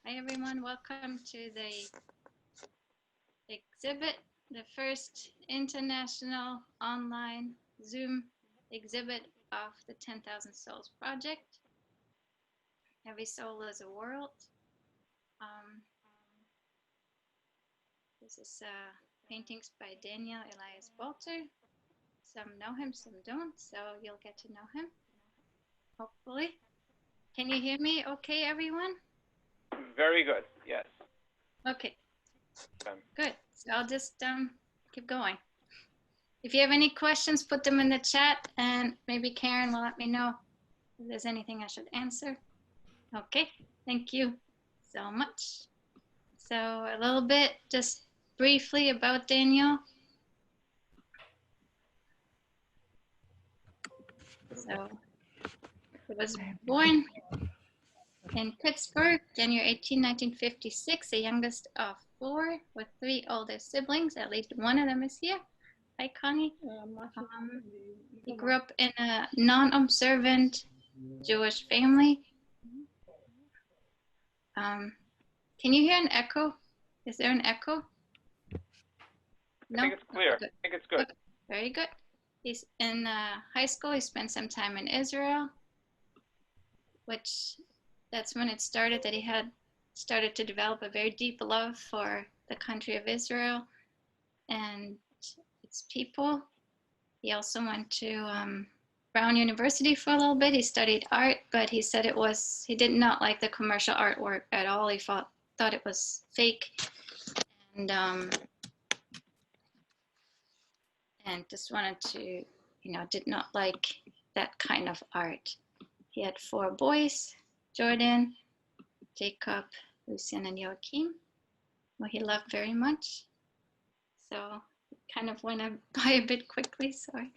Hi everyone, welcome to the exhibit, the first international online Zoom exhibit of the 10,000 Souls project. Every soul is a world. This is paintings by Daniel Elias Balter. Some know him, some don't, so you'll get to know him, hopefully. Can you hear me okay, everyone? Very good, yes. Okay, good. So I'll just keep going. If you have any questions, put them in the chat, and maybe Karen will let me know if there's anything I should answer. Okay, thank you so much. So a little bit, just briefly about Daniel. So he was born in Pittsburgh, January 18, 1956, the youngest of 4 with 3 older siblings. At least one of them is here. Hi, Connie. He grew up in a non-observant Jewish family. Can you hear an echo? Is there an echo? No? I think it's clear. I think it's good. Okay. Very good. He's in high school. He spent some time in Israel, which that's when it started that he had started to develop a very deep love for the country of Israel and its people. He also went to Brown University for a little bit. He studied art, but he said he did not like the commercial artwork at all. He thought it was fake, and just wanted to, did not like that kind of art. He had 4 boys, Jordan, Jacob, Lucian, and Joachim, who he loved very much. So it kind of went by a bit quickly, sorry.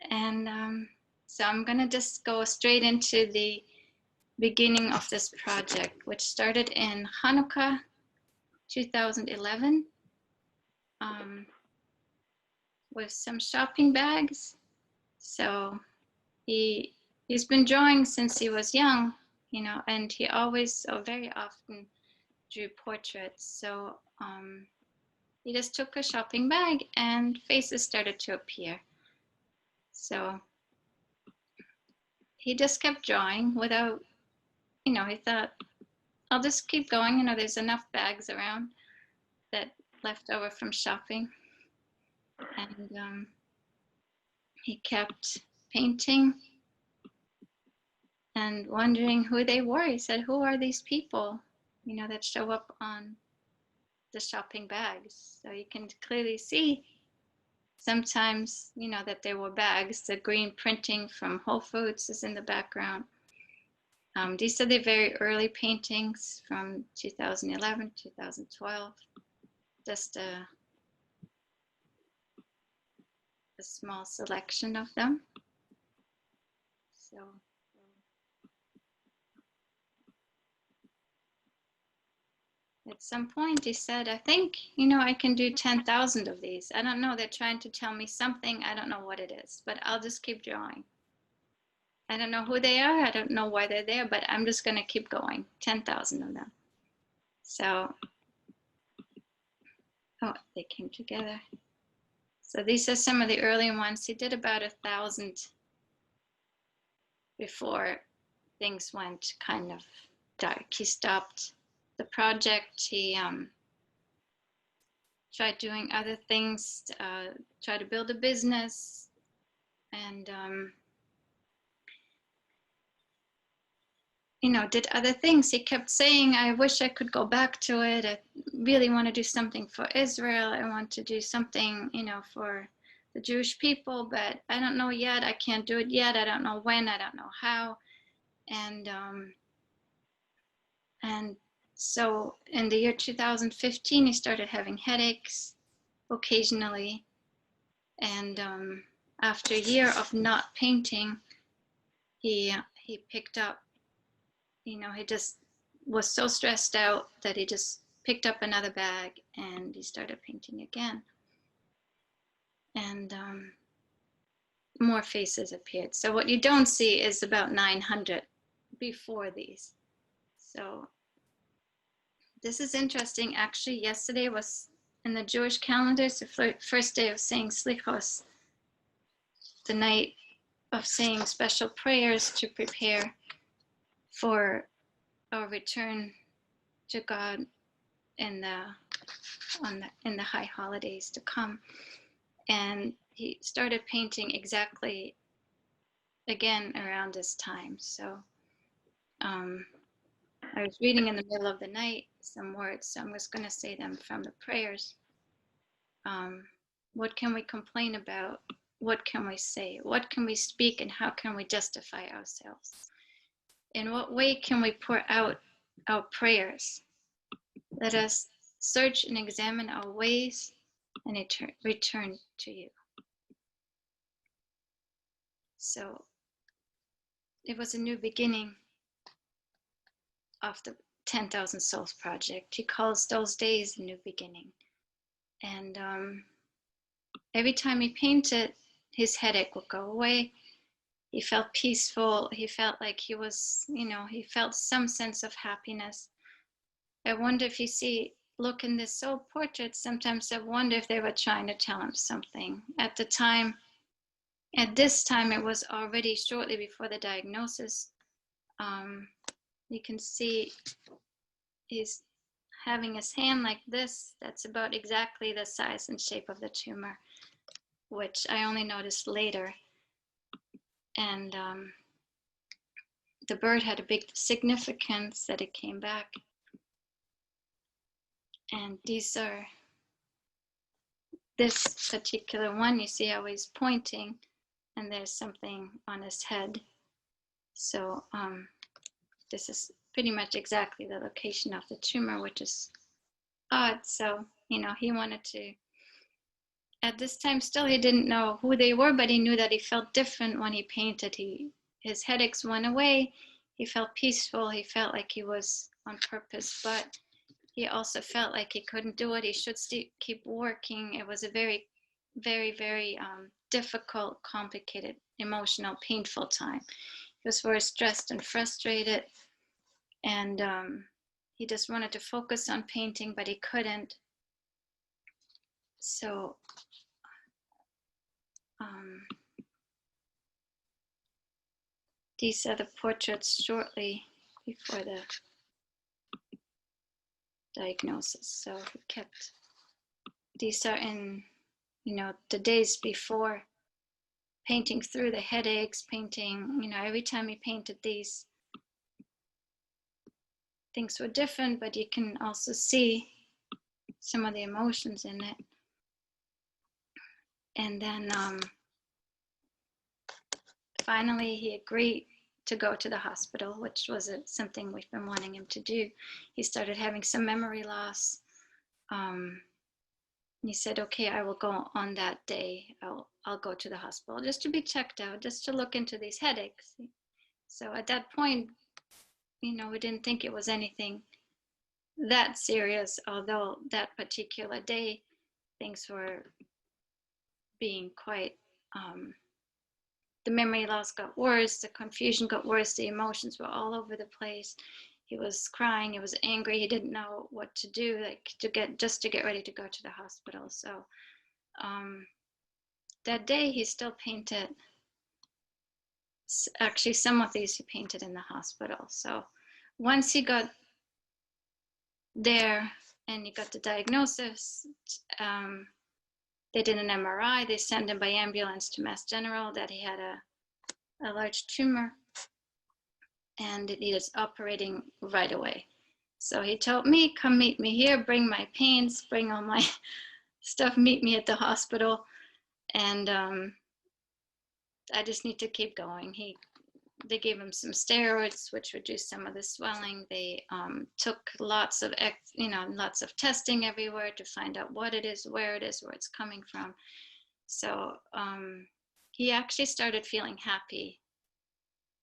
And so I'm gonna just go straight into the beginning of this project, which started in Hanukkah 2011 with some shopping bags. So he's been drawing since he was young, and he always, very often, drew portraits. So he just took a shopping bag and faces started to appear. So he just kept drawing without, he thought, I'll just keep going. There's enough bags around that left over from shopping. And he kept painting and wondering who they were. He said, who are these people, that show up on the shopping bags? So you can clearly see sometimes, that there were bags. The green printing from Whole Foods is in the background. These are the very early paintings from 2011, 2012. Just a small selection of them. So at some point he said, I think, I can do 10,000 of these. I don't know, they're trying to tell me something. I don't know what it is, but I'll just keep drawing. I don't know who they are. I don't know why they're there, but I'm just going to keep going. 10,000 of them. So, they came together. So these are some of the early ones. He did about 1,000 before things went kind of dark. He stopped the project. He tried doing other things, tried to build a business, and did other things. He kept saying, I wish I could go back to it. I really want to do something for Israel. I want to do something, for the Jewish people, but I don't know yet. I can't do it yet. I don't know when. I don't know how. And so in the year 2015, he started having headaches occasionally. And after a year of not painting, he picked up, he just was so stressed out that he just picked up another bag and he started painting again. And more faces appeared. So what you don't see is about 900 before these. So this is interesting. Actually, yesterday was in the Jewish calendar, it's the first day of saying Slichos, the night of saying special prayers to prepare for our return to God in the high holidays to come. And he started painting exactly again around this time. So I was reading in the middle of the night some words, so I'm just going to say them from the prayers. What can we complain about? What can we say? What can we speak, and how can we justify ourselves? In what way can we pour out our prayers? Let us search and examine our ways and return to you. So it was a new beginning of the 10,000 Souls project. He calls those days a new beginning. And every time he painted, his headache would go away. He felt peaceful. He felt like he was, he felt some sense of happiness. I wonder if you look in the soul portraits, sometimes I wonder if they were trying to tell him something. At this time, it was already shortly before the diagnosis. You can see he's having his hand like this. That's about exactly the size and shape of the tumor, which I only noticed later. And the bird had a big significance that it came back. And this particular one, you see how he's pointing, and there's something on his head. So this is pretty much exactly the location of the tumor, which is odd. So, he wanted to, at this time still, he didn't know who they were, but he knew that he felt different when he painted. His headaches went away. He felt peaceful. He felt like he was on purpose, but he also felt like he couldn't do it. He should keep working. It was a very, very, very difficult, complicated, emotional, painful time. He was very stressed and frustrated, and he just wanted to focus on painting, but he couldn't. So these are the portraits shortly before the diagnosis. So he kept, these are in, the days before, painting through the headaches, painting, every time he painted these, things were different, but you can also see some of the emotions in it. And then finally he agreed to go to the hospital, which was something we've been wanting him to do. He started having some memory loss. He said, okay, I will go on that day. I'll go to the hospital just to be checked out, just to look into these headaches. So at that point, we didn't think it was anything that serious, although that particular day, things were being quite, the memory loss got worse, the confusion got worse, the emotions were all over the place. He was crying, he was angry, he didn't know what to do, to get ready to go to the hospital. So that day he still painted. Actually, some of these he painted in the hospital. So once he got there and he got the diagnosis, they did an MRI. They sent him by ambulance to Mass General that he had a large tumor and it needed operating right away. So he told me, come meet me here, bring my paints, bring all my stuff, meet me at the hospital. And I just need to keep going. They gave him some steroids, which reduced some of the swelling. They took lots of testing everywhere to find out what it is, where it's coming from. So he actually started feeling happy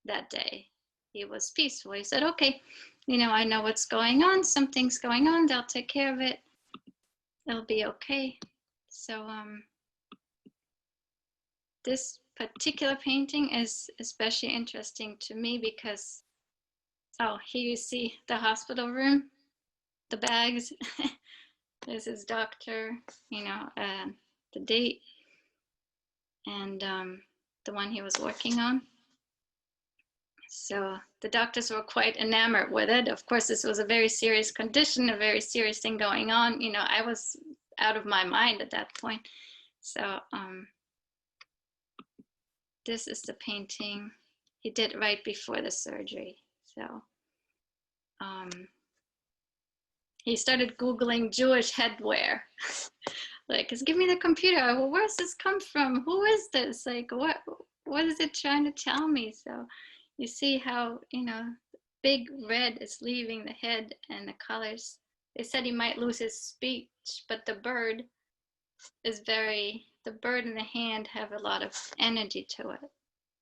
that day. He was peaceful. He said, okay, I know what's going on. Something's going on. They'll take care of it. It'll be okay. So this particular painting is especially interesting to me because, here you see the hospital room. the bags. There's his doctor, the date, and the one he was working on. So the doctors were quite enamored with it. Of course, this was a very serious condition, a very serious thing going on. I was out of my mind at that point. So this is the painting he did right before the surgery. So he started Googling Jewish headwear. Like, just give me the computer. Well, where's this come from? Who is this? Like, what is it trying to tell me? So you see how, big red is leaving the head and the colors. They said he might lose his speech, but the bird in the hand have a lot of energy to it,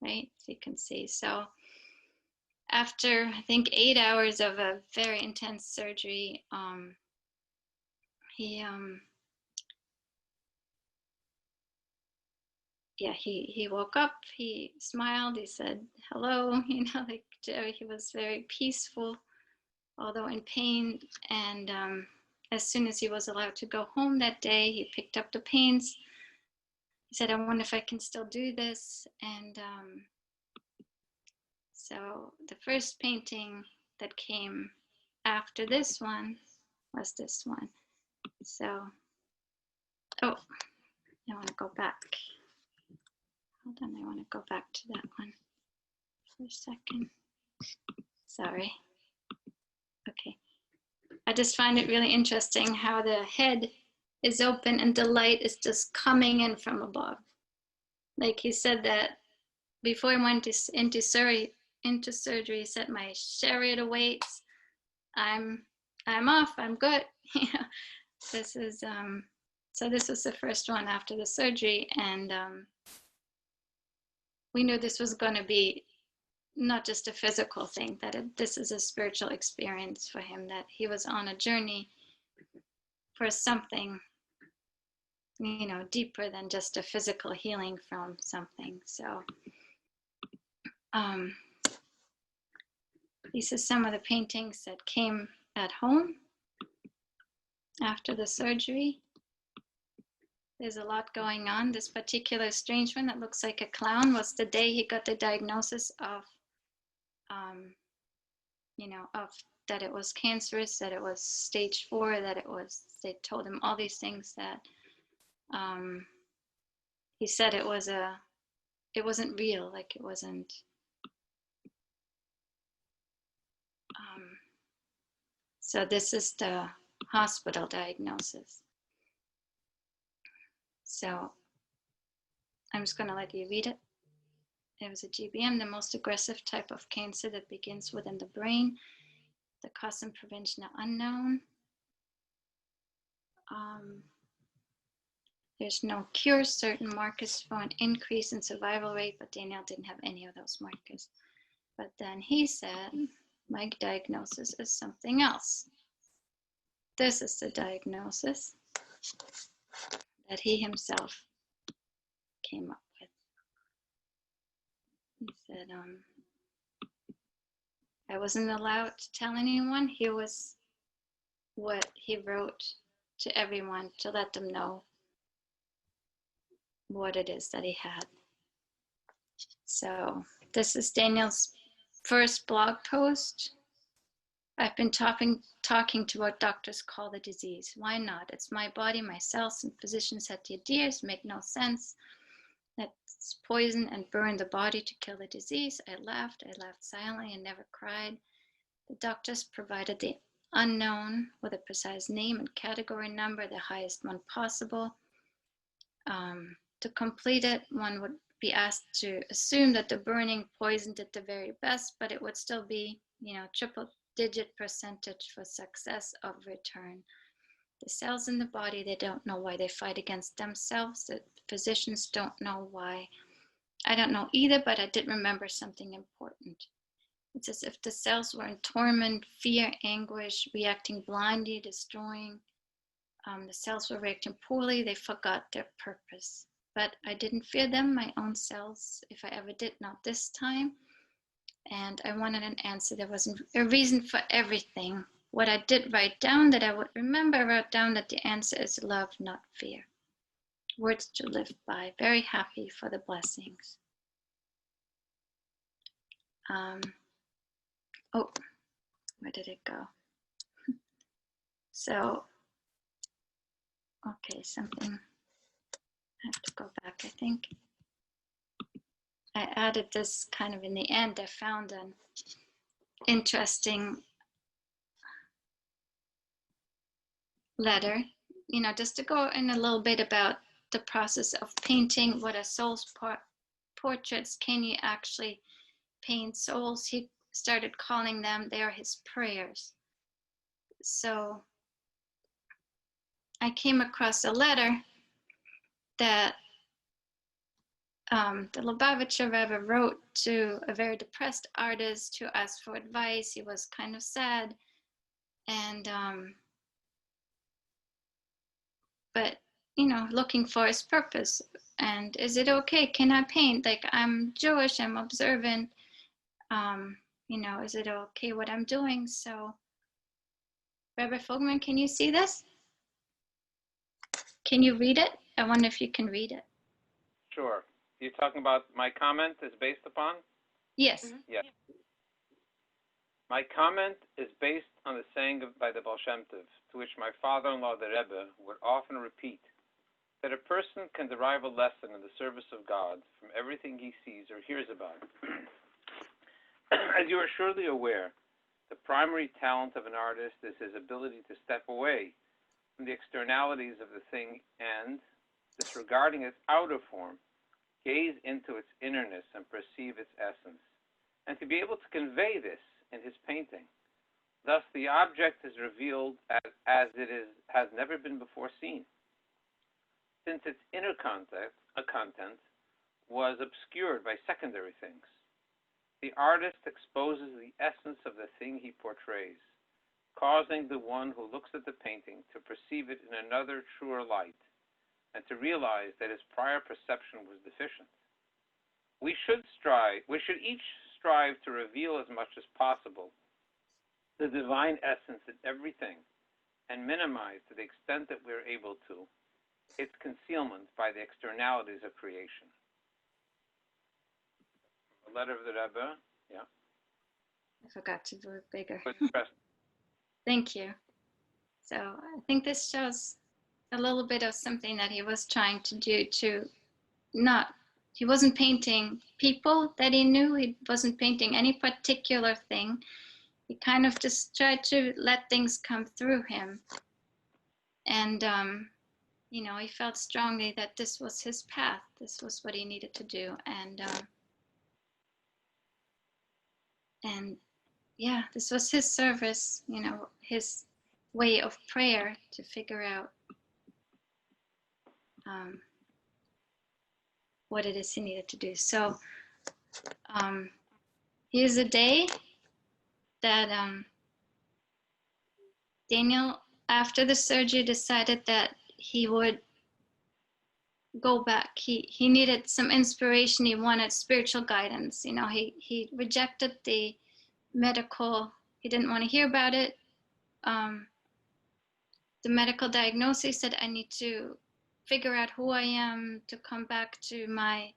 right? So you can see. So after, I think, 8 hours of a very intense surgery, he woke up, he smiled, he said hello, he was very peaceful, although in pain. And as soon as he was allowed to go home that day, he picked up the paints. He said, I wonder if I can still do this. And so the first painting that came after this one was this one. So, I want to go back. Hold on, I want to go back to that one for a second. Sorry. Okay. I just find it really interesting how the head is open and the light is just coming in from above. Like he said that before he went into surgery, he said, my chariot awaits. I'm off. I'm good. This is so this was the first one after the surgery, and we knew this was going to be not just a physical thing, that this is a spiritual experience for him, that he was on a journey for something, deeper than just a physical healing from something. So these are some of the paintings that came at home after the surgery. There's a lot going on. This particular strange one that looks like a clown was the day he got the diagnosis of that it was cancerous, that it was stage 4, they told him all these things, that he said it wasn't real, like it wasn't, so this is the hospital diagnosis. So I'm just going to let you read it. It was a GBM, the most aggressive type of cancer that begins within the brain. The cause and prevention are unknown. There's no cure. Certain markers for an increase in survival rate, but Daniel didn't have any of those markers. But then he said, my diagnosis is something else. This is the diagnosis that he himself came up with. He said, I wasn't allowed to tell anyone. Here was what he wrote to everyone to let them know what it is that he had. So this is Daniel's first blog post. I've been talking to what doctors call the disease. Why not? It's my body, my cells, and physicians said the ideas make no sense. Let's poison and burn the body to kill the disease. I laughed silently and never cried. The doctors provided the unknown with a precise name and category number, the highest one possible. To complete it, one would be asked to assume that the burning poisoned at the very best, but it would still be, triple-digit percentage for success of return. The cells in the body, they don't know why they fight against themselves. The physicians don't know why. I don't know either, but I did remember something important. It's as if the cells were in torment, fear, anguish, reacting blindly, destroying. The cells were reacting poorly. They forgot their purpose. But I didn't fear them, my own cells, if I ever did, not this time. And I wanted an answer. There wasn't a reason for everything. what I did write down that I would remember, I wrote down that the answer is love, not fear. Words to live by. Very happy for the blessings. Oh, where did it go? So, okay, something. I have to go back, I think. I added this kind of in the end. I found an interesting letter, just to go in a little bit about the process of painting. What are souls portraits? Can you actually paint souls? He started calling them, they are his prayers. So I came across a letter that the Lubavitcher Rebbe wrote to a very depressed artist to ask for advice. He was kind of sad, and but looking for his purpose. And is it okay? Can I paint? Like, I'm Jewish, I'm observant. Is it okay what I'm doing? So, Rabbi Fogelman, can you see this? Can you read it? I wonder if you can read it. Sure. You're talking about my comment is based upon? Yes. Mm-hmm. Yes. My comment is based on the saying by the Baal Shem Tov, to which my father-in-law, the Rebbe, would often repeat, that a person can derive a lesson in the service of God from everything he sees or hears about. As you are surely aware, the primary talent of an artist is his ability to step away from the externalities of the thing and, disregarding its outer form, gaze into its innerness and perceive its essence, and to be able to convey this in his painting. Thus, the object is revealed as it has never been before seen, since its inner content was obscured by secondary things. The artist exposes the essence of the thing he portrays, causing the one who looks at the painting to perceive it in another, truer light, and to realize that his prior perception was deficient. We should each strive to reveal as much as possible the divine essence in everything, and minimize, to the extent that we're able to, its concealment by the externalities of creation. The letter of the Rebbe, yeah. I forgot to do it bigger. Thank you. So I think this shows a little bit of something that he was trying to do he wasn't painting people that he knew, he wasn't painting any particular thing. He kind of just tried to let things come through him. And, he felt strongly that this was his path. This was what he needed to do. And yeah, this was his service, his way of prayer to figure out what it is he needed to do. So here's a day that Daniel, after the surgery, decided that he would go back. He needed some inspiration. He wanted spiritual guidance. He rejected the medical. He didn't want to hear about it. The medical diagnosis said, I need to figure out who I am, to come back to my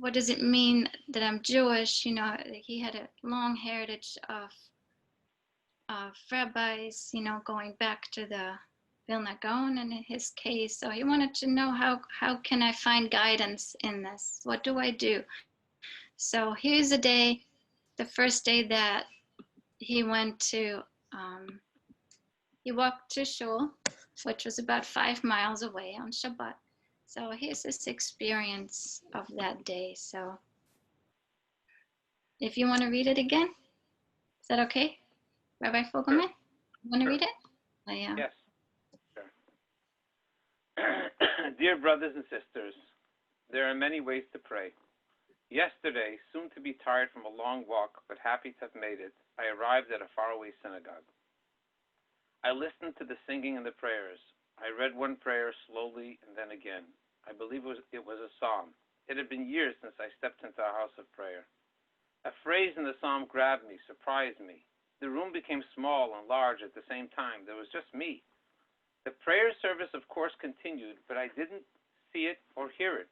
what does it mean that I'm Jewish? He had a long heritage of rabbis, going back to the Vilna Gaon in his case. So he wanted to know how can I find guidance in this? What do I do? So here's the day, the first day that he went to, he walked to shul, which was about 5 miles away on Shabbat. So here's his experience of that day. So if you want to read it again, is that okay? Rabbi Fogelman, sure. You want to read it? Yes. Sure. Dear brothers and sisters, there are many ways to pray. Yesterday, soon to be tired from a long walk, but happy to have made it, I arrived at a faraway synagogue. I listened to the singing and the prayers. I read one prayer slowly and then again. I believe it was a psalm. It had been years since I stepped into a house of prayer. A phrase in the psalm grabbed me, surprised me. The room became small and large at the same time. There was just me. The prayer service, of course, continued, but I didn't see it or hear it.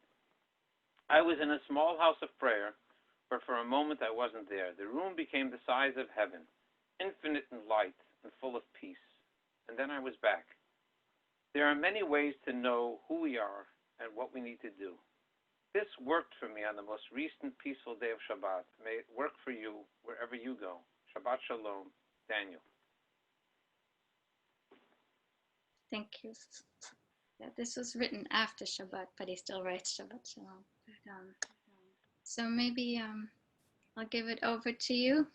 I was in a small house of prayer, but for a moment I wasn't there. The room became the size of heaven, infinite in light and full of peace. And then I was back. There are many ways to know who we are and what we need to do. This worked for me on the most recent peaceful day of Shabbat. May it work for you wherever you go. Shabbat Shalom, Daniel. Thank you. Yeah, this was written after Shabbat, but he still writes Shabbat Shalom. So maybe I'll give it over to you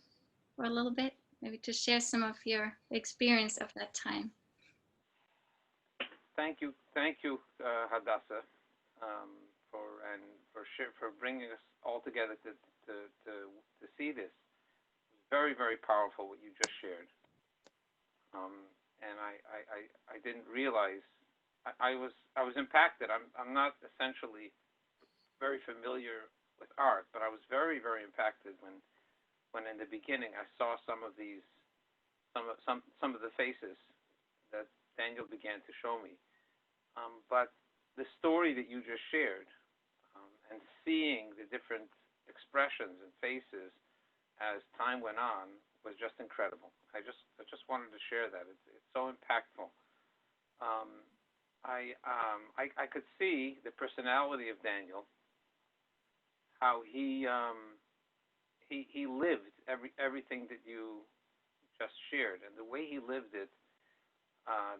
for a little bit, maybe to share some of your experience of that time. Thank you, Hadassah, for bringing us all together to see this. Very, very powerful what you just shared. And I didn't realize I was impacted. I'm not essentially very familiar with art, but I was very, very impacted when in the beginning I saw some of the faces that Daniel began to show me. But the story that you just shared, and seeing the different expressions and faces as time went on was just incredible. I just wanted to share that. It's so impactful. I could see the personality of Daniel, how he lived everything that you just shared, and the way he lived it,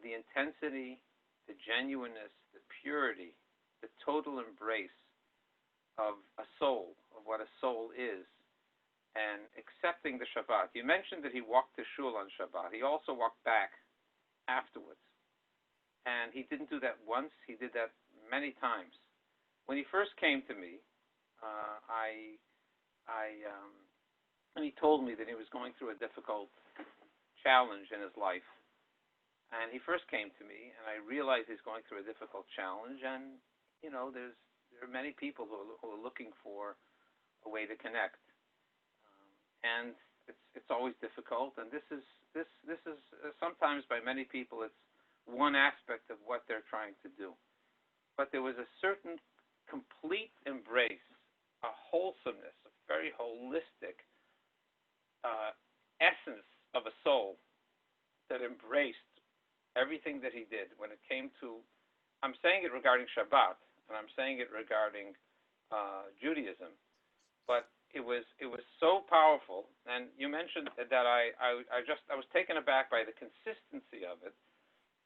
the intensity, the genuineness, the purity, the total embrace of a soul, of what a soul is, and accepting the Shabbat. You mentioned that he walked to shul on Shabbat. He also walked back afterwards. And he didn't do that once. He did that many times. When he first came to me, and he told me that he was going through a difficult challenge in his life. And he first came to me, and I realized he's going through a difficult challenge. And, you know, there are many people who are looking for a way to connect. And it's always difficult. And this is sometimes by many people it's one aspect of what they're trying to do. But there was a certain complete embrace, a wholesomeness, a very holistic essence of a soul that embraced everything that he did when it came to, I'm saying it regarding Shabbat, and I'm saying it regarding Judaism, but it was so powerful. And you mentioned that I was taken aback by the consistency of it,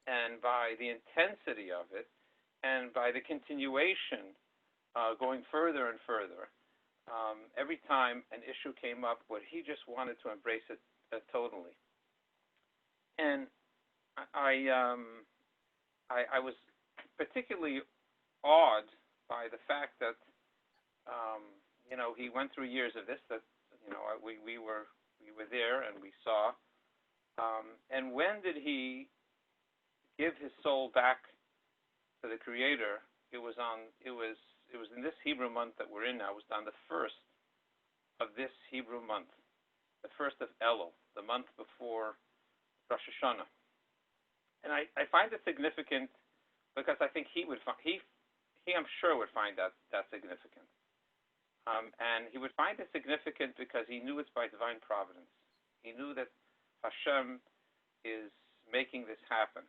and by the intensity of it, and by the continuation going further and further. Every time an issue came up, where he just wanted to embrace it totally. And I was particularly awed by the fact that he went through years of this. That we were there and we saw. And when did he give his soul back to the Creator? It was in this Hebrew month that we're in now. It was on the first of this Hebrew month, the first of Elul, the month before Rosh Hashanah. And I find it significant because I think he I'm sure would find that significant. And he would find it significant because he knew it's by divine providence. He knew that Hashem is making this happen.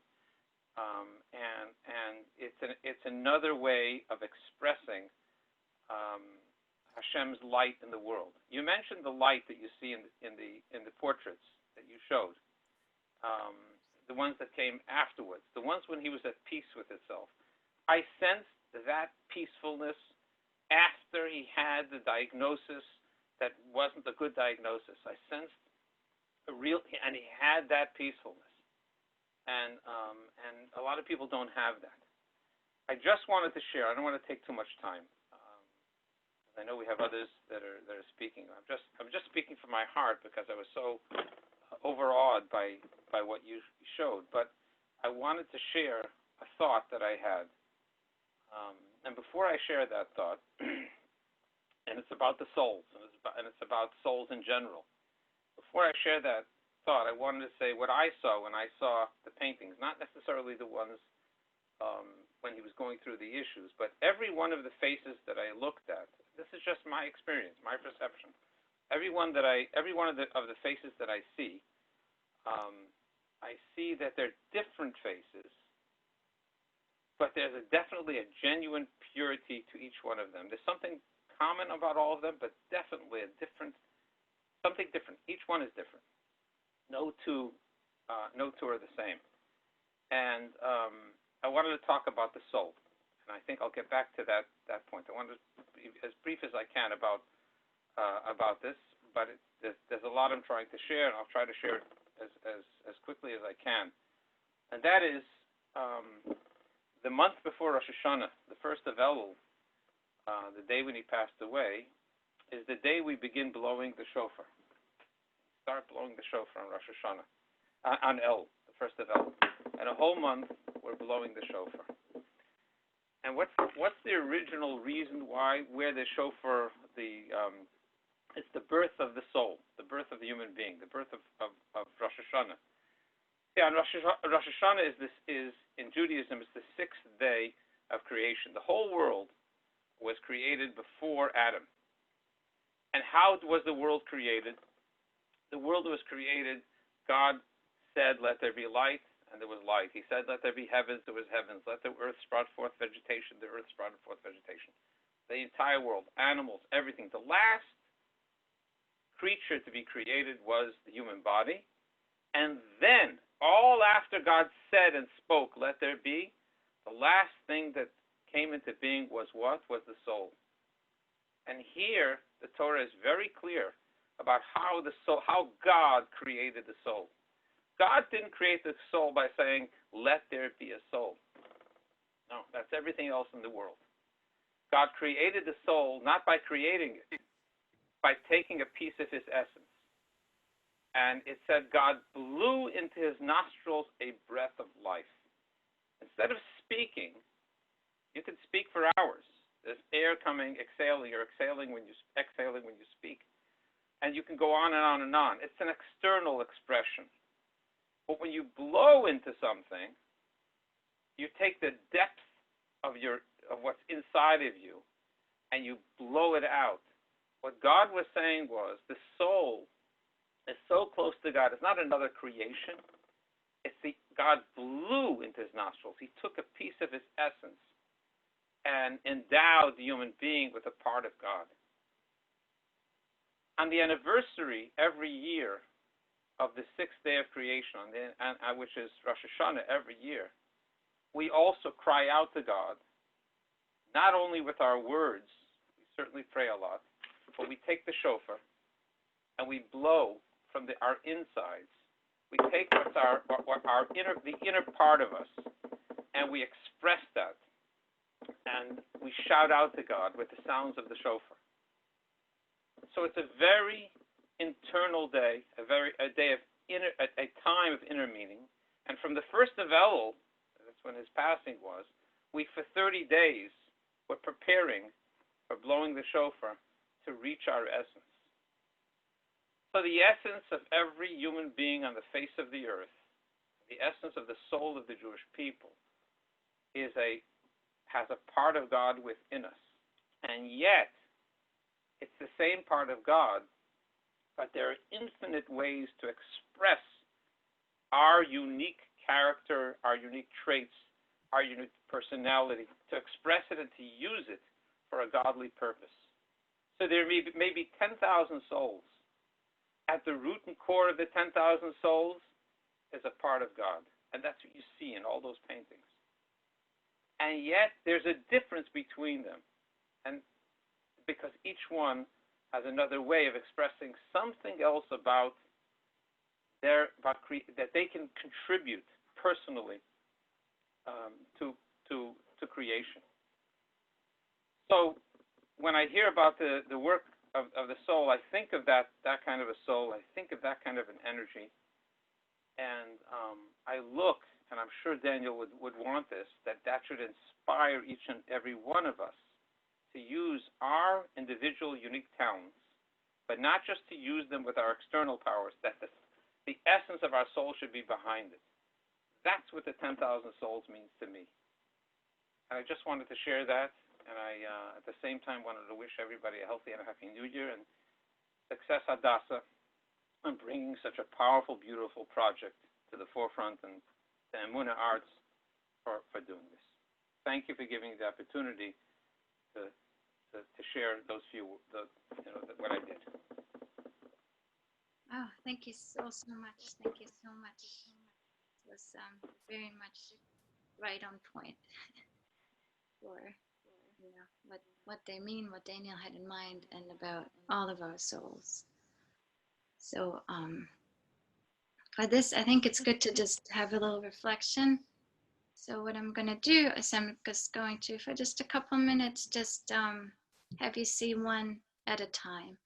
And it's another way of expressing Hashem's light in the world. You mentioned the light that you see in the portraits that you showed, the ones that came afterwards, the ones when he was at peace with himself. I sensed that peacefulness after he had the diagnosis that wasn't a good diagnosis. I sensed and he had that peacefulness. And a lot of people don't have that. I just wanted to share. I don't want to take too much time. I know we have others that are speaking. I'm just speaking from my heart because I was so overawed by what you showed. But I wanted to share a thought that I had. And before I share that thought, and it's about the souls, and it's about souls in general. Before I share that thought. I wanted to say what I saw when I saw the paintings, not necessarily the ones when he was going through the issues, but every one of the faces that I looked at. This is just my experience, my perception. Every one of the faces that I see that they're different faces, but there's definitely a genuine purity to each one of them. There's something common about all of them, but definitely something different. Each one is different. No two are the same. And I wanted to talk about the soul, and I think I'll get back to that point. I wanted to be as brief as I can about this, but there's a lot I'm trying to share, and I'll try to share it as quickly as I can. And that is the month before Rosh Hashanah, the first of Elul, the day when he passed away, is the day we begin blowing the shofar. Start blowing the shofar on Rosh Hashanah, on El, the first of El. And a whole month we're blowing the shofar. And what's the original reason where the shofar, it's the birth of the soul, the birth of the human being, the birth of Rosh Hashanah. Yeah, and Rosh Hashanah is in Judaism, it's the sixth day of creation. The whole world was created before Adam. And how was the world created? The world was created, God said, let there be light, and there was light. He said, let there be heavens, there was heavens. Let the earth sprout forth vegetation, the earth sprouted forth vegetation. The entire world, animals, everything. The last creature to be created was the human body. And then, all after God said and spoke, let there be, the last thing that came into being was what? Was the soul. And here, the Torah is very clear about how God created the soul. God didn't create the soul by saying, let there be a soul. No, that's everything else in the world. God created the soul not by creating it, by taking a piece of his essence. And it said God blew into his nostrils a breath of life. Instead of speaking, you can speak for hours. There's air coming, exhaling, or exhaling when you speak. And you can go on and on and on. It's an external expression. But when you blow into something, you take the depth of what's inside of you and you blow it out. What God was saying was the soul is so close to God. It's not another creation. God blew into his nostrils. He took a piece of his essence and endowed the human being with a part of God. On the anniversary every year of the sixth day of creation, which is Rosh Hashanah every year, we also cry out to God, not only with our words, we certainly pray a lot, but we take the shofar and we blow from our insides. We take the inner part of us and we express that, and we shout out to God with the sounds of the shofar. So it's a very internal day, a time of inner meaning. And from the first of Elul, that's when his passing was, we for 30 days were preparing for blowing the shofar to reach our essence. So the essence of every human being on the face of the earth, the essence of the soul of the Jewish people, has a part of God within us. And yet, it's the same part of God, but there are infinite ways to express our unique character, our unique traits, our unique personality, to express it and to use it for a godly purpose. So there may be 10,000 souls. At the root and core of the 10,000 souls is a part of God. And that's what you see in all those paintings. And yet there's a difference between them. And because each one has another way of expressing something else about that they can contribute personally to creation. So when I hear about the work of the soul, I think of that kind of a soul. I think of that kind of an energy. And I look, and I'm sure Daniel would want this, that should inspire each and every one of us to use our individual unique talents, but not just to use them with our external powers, that the essence of our soul should be behind it. That's what the 10,000 souls means to me. And I just wanted to share that, and I, at the same time, wanted to wish everybody a healthy and a happy New Year, and success, Hadassah, on bringing such a powerful, beautiful project to the forefront, and the Emunah arts for doing this. Thank you for giving me the opportunity to share those what I did. Oh, thank you so much. Thank you so much. It was very much right on point for what they mean, what Daniel had in mind, and about all of our souls. So for this, I think it's good to just have a little reflection. So what I'm going to do is I'm just going to, for just a couple minutes, just have you see one at a time.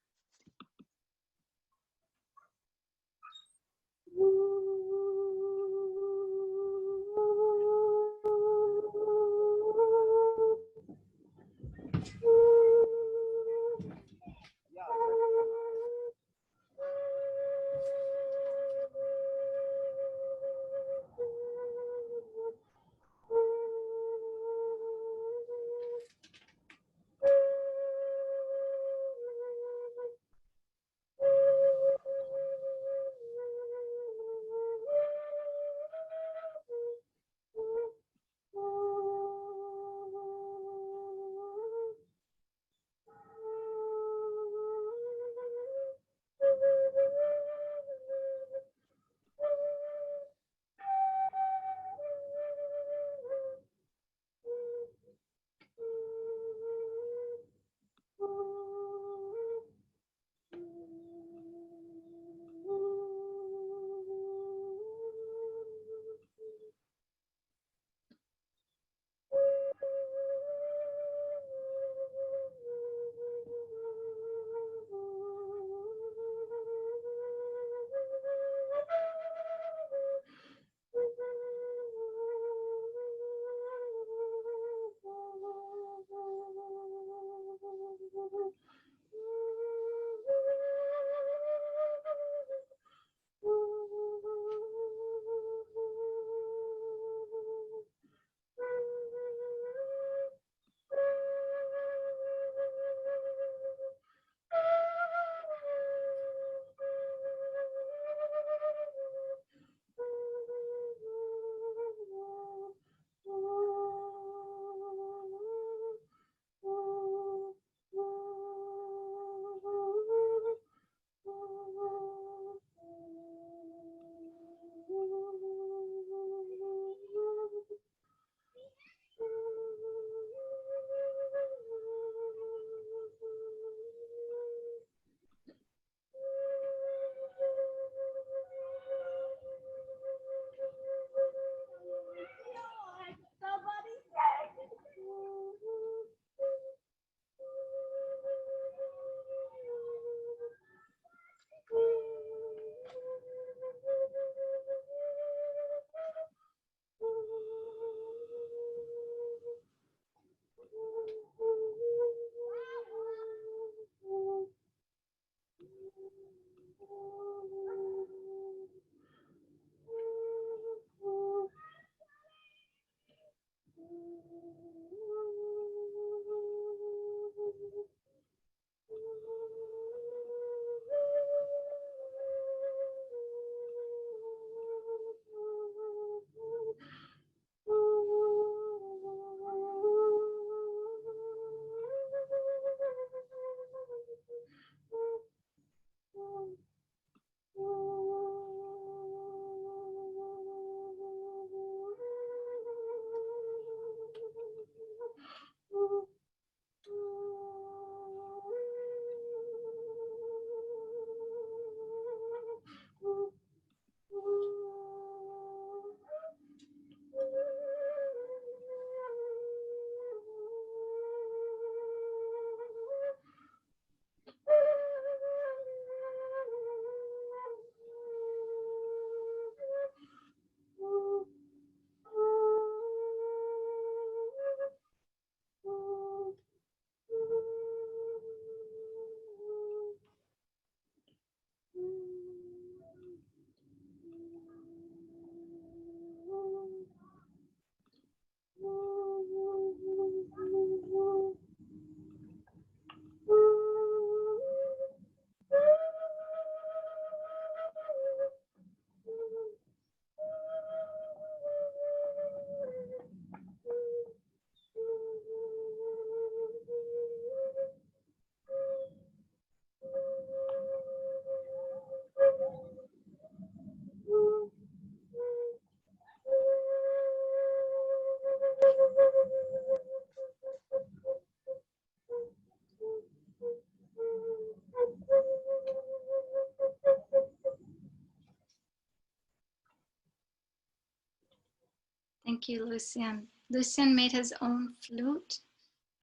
Thank you, Lucian. Lucian made his own flute.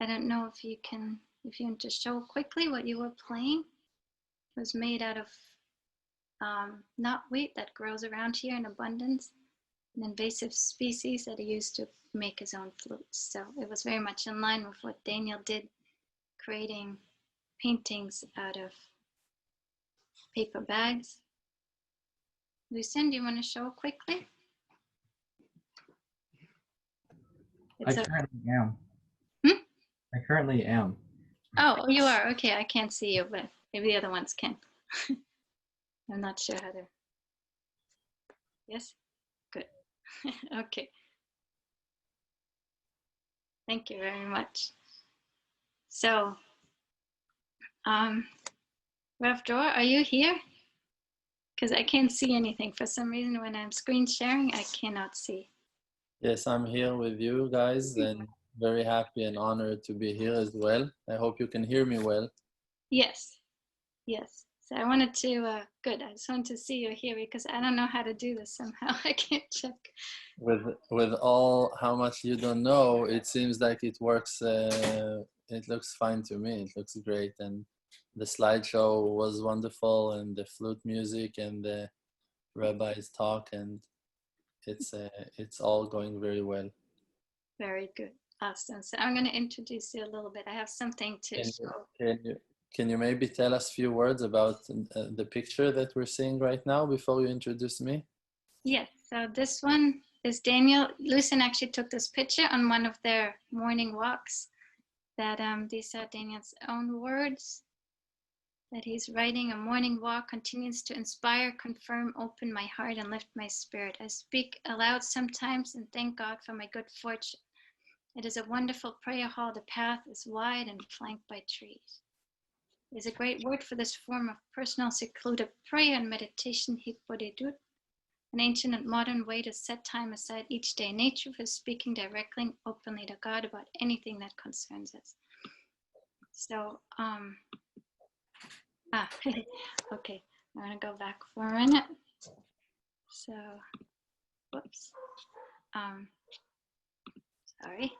I don't know if you want to show quickly what you were playing. It was made out of knotweed that grows around here in abundance, an invasive species that he used to make his own flutes. So it was very much in line with what Daniel did, creating paintings out of paper bags. Lucian, do you want to show quickly? I currently am. I currently am. Oh, you are. Okay, I can't see you, but maybe the other ones can. I'm not sure how to. Yes? Good. Okay. Thank you very much. So, Rav Dror, are you here? Because I can't see anything. For some reason, when I'm screen sharing, I cannot see. Yes, I'm here with you guys and very happy and honored to be here as well. I hope you can hear me well. Yes. Yes. So I wanted to, good. I just wanted to see you here because I don't know how to do this somehow. I can't check. With all how much you don't know, it seems like it works. It looks fine to me. It looks great. And the slideshow was wonderful, and the flute music and the Rabbi's talk, and it's all going very well. Very good. Awesome. So I'm going to introduce you a little bit. I have something to show. Can you maybe tell us a few words about the picture that we're seeing right now before you introduce me? Yes. So this one is Daniel. Lucian actually took this picture on one of their morning walks. That these are Daniel's own words. That he's writing. A morning walk continues to inspire, confirm, open my heart, and lift my spirit. I speak aloud sometimes and thank God for my good fortune. It is a wonderful prayer hall. The path is wide and flanked by trees. It is a great word for this form of personal secluded prayer and meditation, hikbodedut, an ancient and modern way to set time aside each day. Nature for speaking directly and openly to God about anything that concerns us. So, okay, I'm gonna go back for a minute. So, whoops, sorry.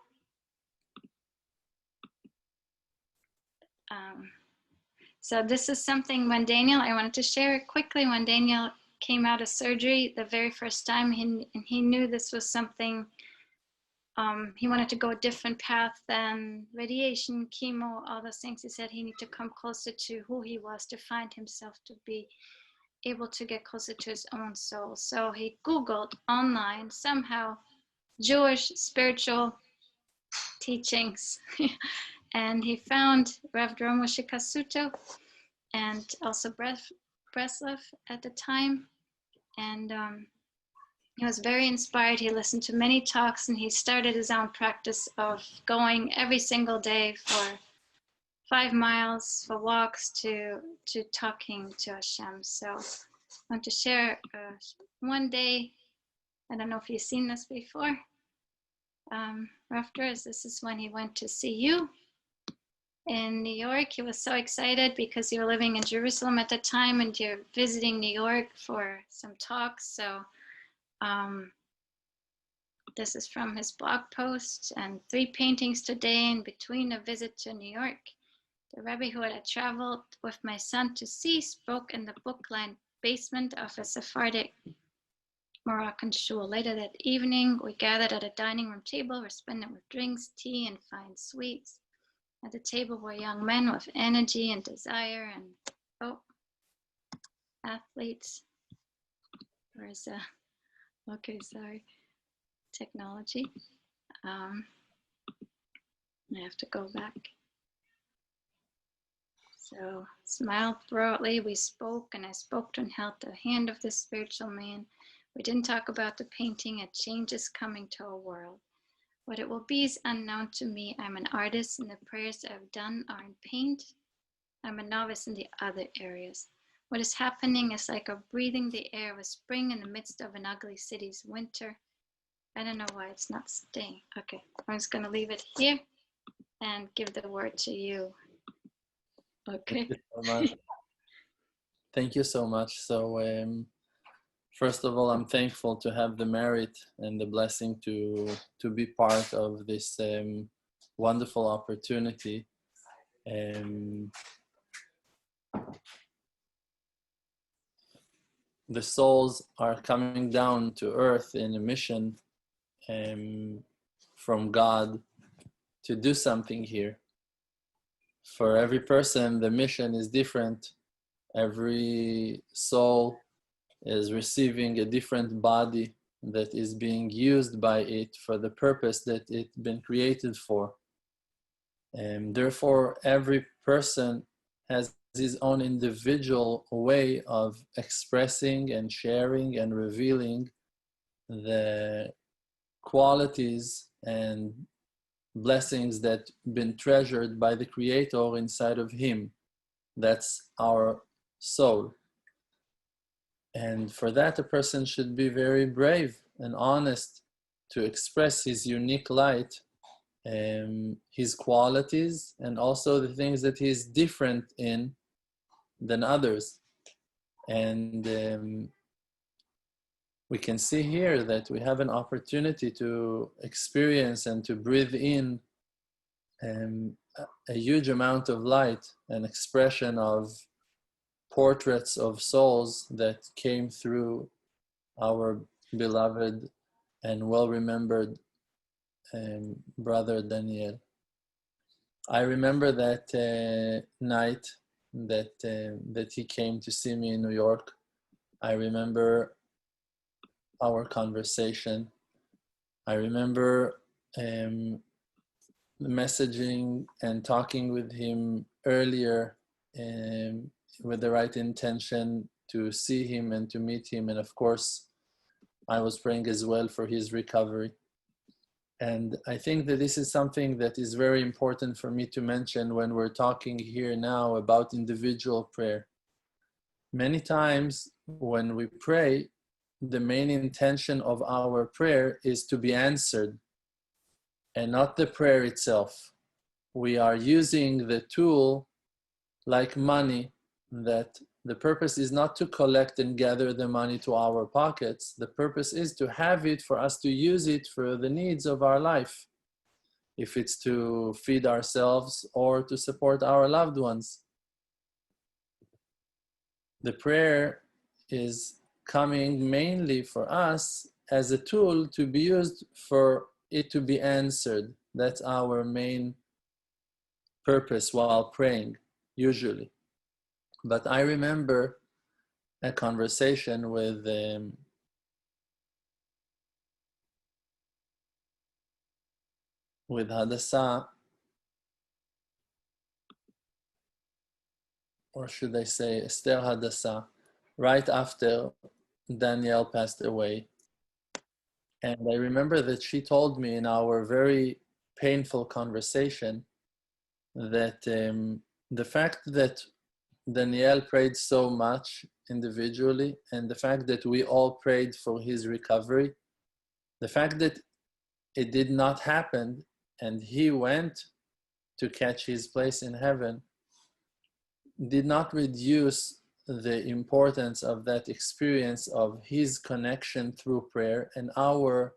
So this is something when Daniel, I wanted to share it quickly, when Daniel came out of surgery the very first time, he knew this was something, he wanted to go a different path than radiation, chemo, all those things. He said he needed to come closer to who he was, to find himself, to be able to get closer to his own soul. So he Googled online somehow Jewish spiritual teachings and he found Rav Dror Moshe Cassouto and also Breslov at the time. And he was very inspired. He listened to many talks and he started his own practice of going every single day for 5 miles, for walks, to talking to Hashem. So I want to share one day, I don't know if you've seen this before, Rav Dror, this is when he went to see you in New York. He was so excited because you were living in Jerusalem at the time and you're visiting New York for some talks. So this is from his blog post, and 3 paintings today in between a visit to New York. The Rabbi who had traveled with my son to see spoke in the book-lined basement of a Sephardic Moroccan shul. Later that evening, we gathered at a dining room table resplendent with drinks, tea, and fine sweets. At the table were young men with energy and desire and, athletes. Where's okay, sorry, technology. I have to go back. So, smiled broadly, we spoke, and I spoke to and held the hand of this spiritual man. We didn't talk about the painting. A change is coming to our world. What it will be is unknown to me. I'm an artist, and the prayers I've done are in paint. I'm a novice in the other areas. What is happening is like a breathing the air of a spring in the midst of an ugly city's winter. I don't know why it's not staying. Okay, I'm just going to leave it here and give the word to you. Okay. Thank you so much. Thank you so much. So First of all, I'm thankful to have the merit and the blessing to be part of this wonderful opportunity. The souls are coming down to earth in a mission from God to do something here. For every person, the mission is different. Every soul is receiving a different body that is being used by it for the purpose that it's been created for. And therefore, every person has his own individual way of expressing and sharing and revealing the qualities and blessings that been treasured by the Creator inside of him. That's our soul. And for that, a person should be very brave and honest to express his unique light, his qualities, and also the things that he's different in than others. And we can see here that we have an opportunity to experience and to breathe in a huge amount of light, an expression of portraits of souls that came through our beloved and well-remembered brother Daniel. I remember that night that he came to see me in New York. I remember our conversation. I remember messaging and talking with him earlier with the right intention to see him and to meet him. And of course, I was praying as well for his recovery. And I think that this is something that is very important for me to mention when we're talking here now about individual prayer. Many times when we pray, the main intention of our prayer is to be answered and not the prayer itself. We are using the tool like money, that the purpose is not to collect and gather the money to our pockets. The purpose is to have it for us to use it for the needs of our life. If it's to feed ourselves or to support our loved ones. The prayer is coming mainly for us as a tool to be used for it to be answered. That's our main purpose while praying, usually. But I remember a conversation with Hadassah, or should I say Esther Hadassah, right after Daniel passed away. And I remember that she told me in our very painful conversation that the fact that Daniel prayed so much individually, and the fact that we all prayed for his recovery, the fact that it did not happen and he went to catch his place in heaven, did not reduce the importance of that experience of his connection through prayer and our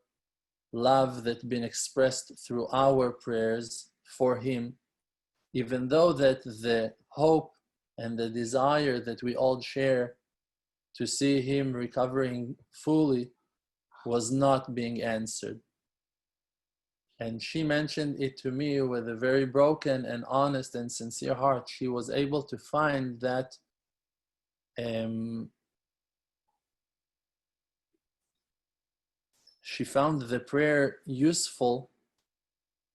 love that been expressed through our prayers for him, even though that the hope and the desire that we all share to see him recovering fully was not being answered. And she mentioned it to me with a very broken and honest and sincere heart. She was able to find that she found the prayer useful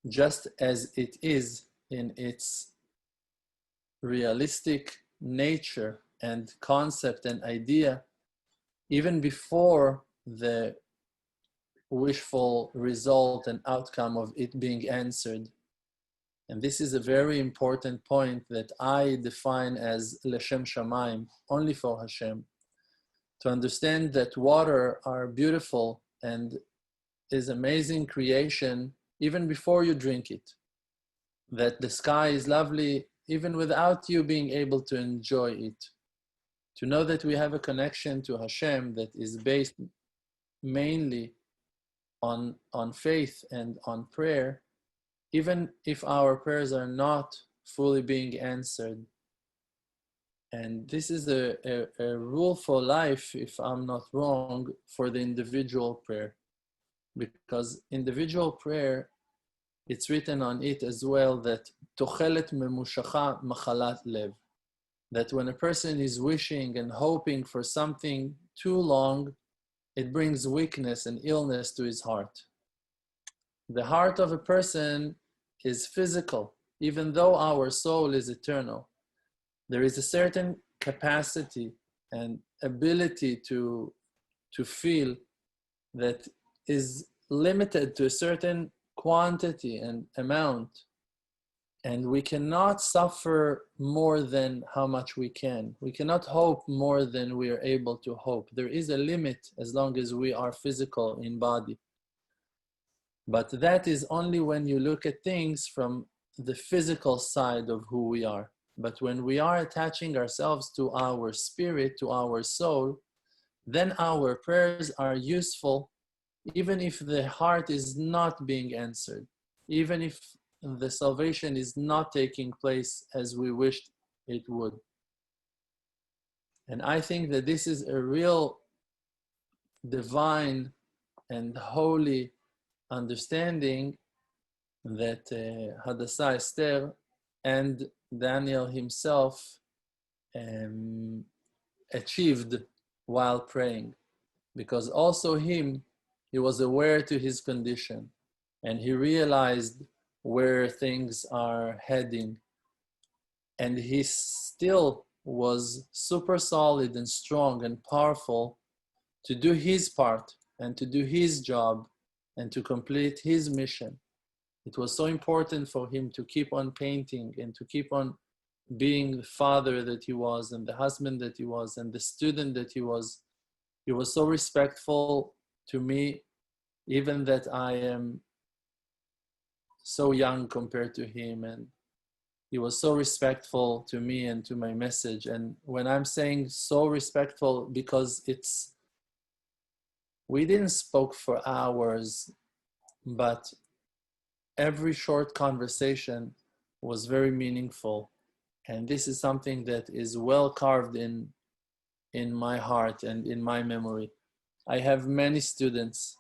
just as it is in its realistic nature and concept and idea, even before the wishful result and outcome of it being answered. And this is a very important point that I define as L'Shem Shamayim, only for Hashem. To understand that water are beautiful and is amazing creation even before you drink it. That the sky is lovely even without you being able to enjoy it. to know that we have a connection to Hashem that is based mainly on faith and on prayer, even if our prayers are not fully being answered. And this is a rule for life, if I'm not wrong, for the individual prayer. Because individual prayer, it's written on it as well that tochelet memushacha machalat lev, that when a person is wishing and hoping for something too long, it brings weakness and illness to his heart. The heart of a person is physical, even though our soul is eternal. There is a certain capacity and ability to feel that is limited to a certain quantity and amount, and we cannot suffer more than how much we can. We cannot hope more than we are able to hope. There is a limit as long as we are physical in body. But that is only when you look at things from the physical side of who we are. But when we are attaching ourselves to our spirit, to our soul, then our prayers are useful, even if the heart is not being answered, even if the salvation is not taking place as we wished it would. And I think that this is a real divine and holy understanding that Hadassah, Esther, and Daniel himself achieved while praying, because also he was aware to his condition, and he realized where things are heading, and he still was super solid and strong and powerful to do his part and to do his job and to complete his mission. It was so important for him to keep on painting and to keep on being the father that he was and the husband that he was and the student that he was. He was so respectful to me, even that I am so young compared to him, and he was so respectful to me and to my message. And when I'm saying so respectful, because we didn't spoke for hours, but every short conversation was very meaningful. And this is something that is well carved in my heart and in my memory. I have many students,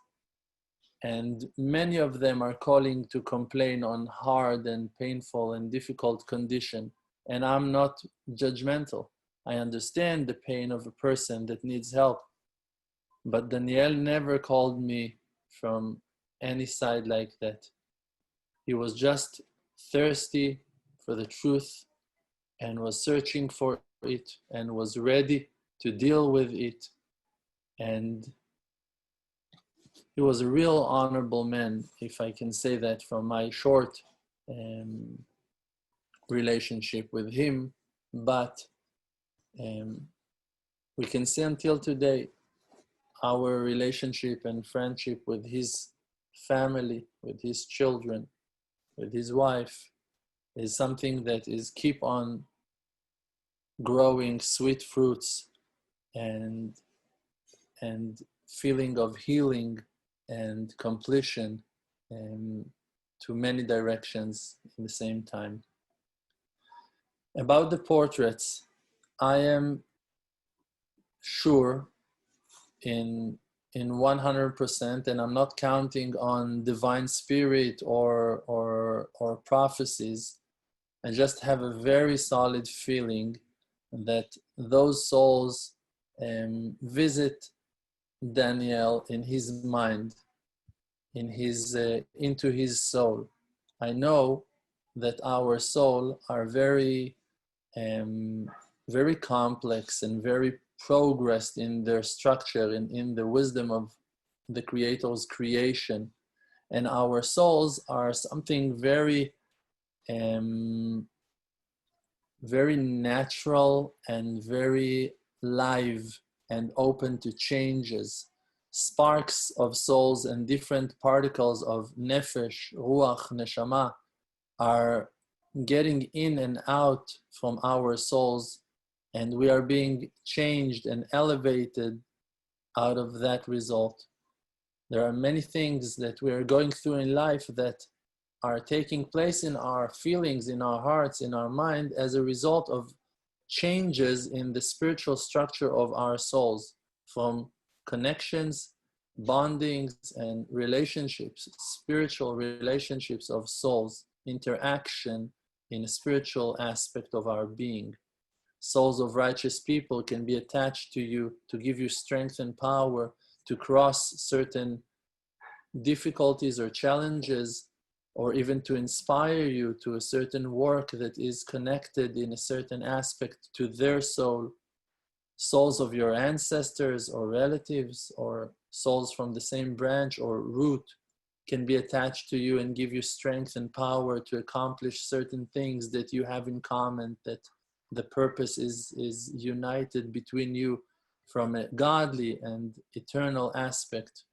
and many of them are calling to complain on hard and painful and difficult condition. And I'm not judgmental. I understand the pain of a person that needs help. But Daniel never called me from any side like that. He was just thirsty for the truth and was searching for it and was ready to deal with it. And he was a real honorable man, if I can say that from my short relationship with him. But we can see until today our relationship and friendship with his family, with his children, with his wife, is something that is keep on growing sweet fruits and feeling of healing and completion to many directions in the same time. About the portraits, I am sure in 100%, and I'm not counting on divine spirit or prophecies. I just have a very solid feeling that those souls visit Daniel in his mind, in his into his soul. I know that our soul are very very complex and very progressed in their structure and in the wisdom of the Creator's creation, and our souls are something very very natural and very live and open to changes. Sparks of souls and different particles of nefesh, ruach, neshama are getting in and out from our souls and we are being changed and elevated out of that result. There are many things that we are going through in life that are taking place in our feelings, in our hearts, in our mind as a result of changes in the spiritual structure of our souls, from connections, bondings, and relationships, spiritual relationships of souls, interaction in a spiritual aspect of our being. Souls of righteous people can be attached to you to give you strength and power to cross certain difficulties or challenges, or even to inspire you to a certain work that is connected in a certain aspect to their soul. Souls of your ancestors or relatives, or souls from the same branch or root, can be attached to you and give you strength and power to accomplish certain things that you have in common, that the purpose is united between you from a godly and eternal aspect.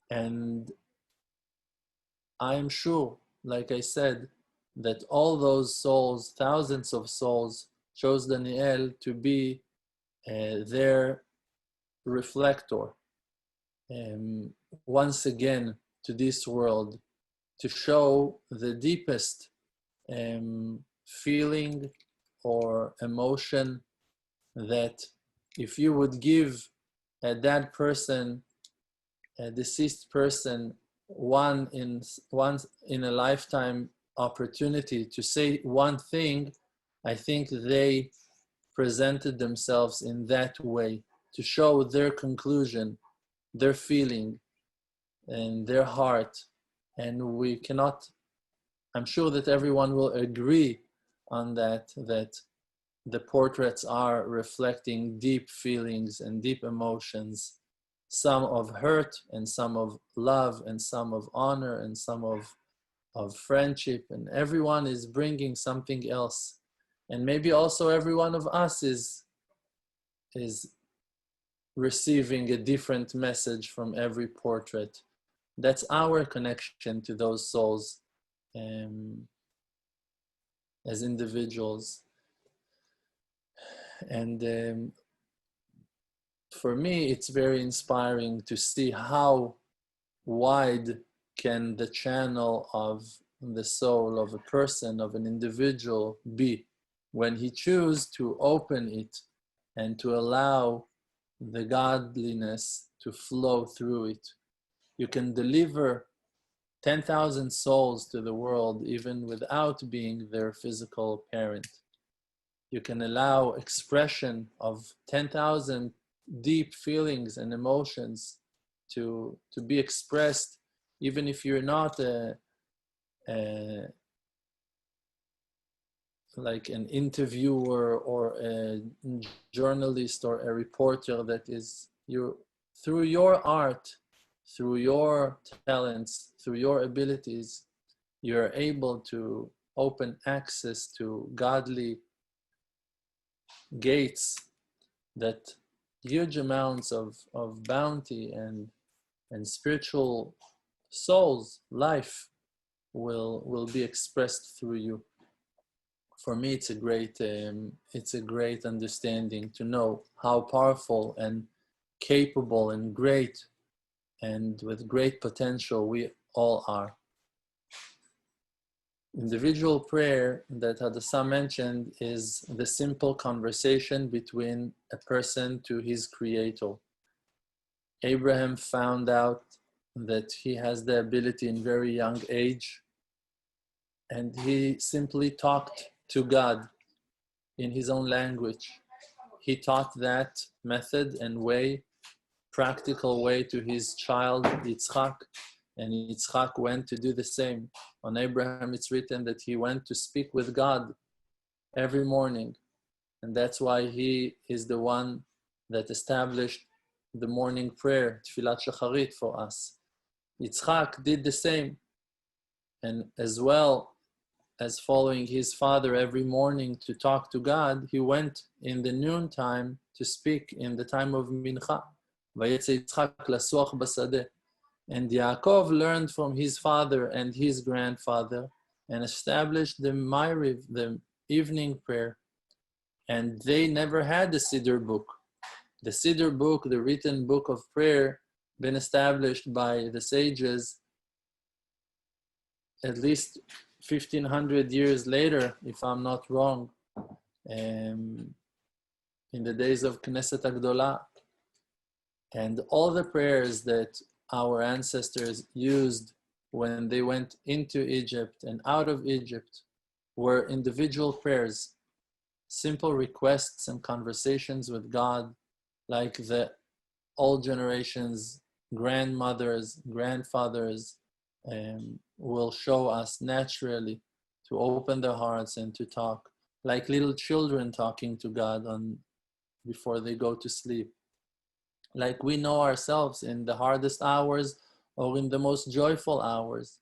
And I am sure, like I said, that all those souls, thousands of souls, chose Daniel to be their reflector once again to this world, to show the deepest feeling or emotion that if you would give that person, a deceased person, once in a lifetime opportunity to say one thing, I think they presented themselves in that way to show their conclusion, their feeling, and their heart. And we cannot, I'm sure that everyone will agree on that, that the portraits are reflecting deep feelings and deep emotions, some of hurt and some of love and some of honor and some of friendship, and everyone is bringing something else. And maybe also every one of us is receiving a different message from every portrait. That's our connection to those souls as individuals. And for me, it's very inspiring to see how wide can the channel of the soul of a person, of an individual, be when he chooses to open it and to allow the godliness to flow through it. You can deliver 10,000 souls to the world even without being their physical parent. You can allow expression of 10,000 deep feelings and emotions to be expressed, even if you're not like an interviewer or a journalist or a reporter. That is, you, through your art, through your talents, through your abilities, you're able to open access to godly gates, that huge amounts of bounty and spiritual souls, life will be expressed through you. For me, it's a great understanding to know how powerful and capable and great and with great potential we all are. Individual prayer that Hadassah mentioned is the simple conversation between a person to his creator. Abraham found out that he has the ability in very young age, and he simply talked to God in his own language. He taught that method and way, practical way, to his child Yitzchak, and Yitzchak went to do the same. On Abraham, it's written that he went to speak with God every morning, and that's why he is the one that established the morning prayer, Tfilat Shacharit, for us. Yitzchak did the same, and as well as following his father every morning to talk to God, he went in the noontime to speak in the time of Mincha. Vayetze Yitzchak lasuach basadeh. And Yaakov learned from his father and his grandfather and established the Ma'ariv, the evening prayer. And they never had the Siddur book. The Siddur book, the written book of prayer, been established by the sages at least 1500 years later, if I'm not wrong, in the days of Knesset Agdolah. And all the prayers that our ancestors used when they went into Egypt and out of Egypt were individual prayers, simple requests and conversations with God, like the old generations, grandmothers, grandfathers, will show us naturally to open their hearts and to talk, like little children talking to God before they go to sleep. Like we know ourselves in the hardest hours or in the most joyful hours,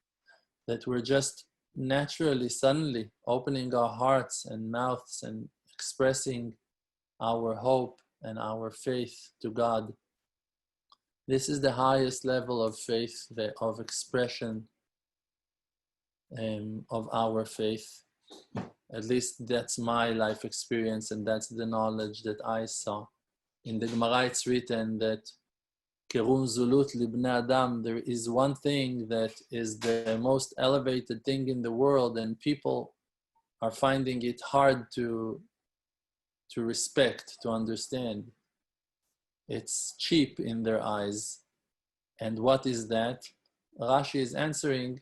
that we're just naturally, suddenly opening our hearts and mouths and expressing our hope and our faith to God. This is the highest level of faith, of expression of our faith. At least that's my life experience, and that's the knowledge that I saw. In the Gemara it's written that Kerum Zulut Libnei Adam, there is one thing that is the most elevated thing in the world, and people are finding it hard to respect, to understand. It's cheap in their eyes. And what is that? Rashi is answering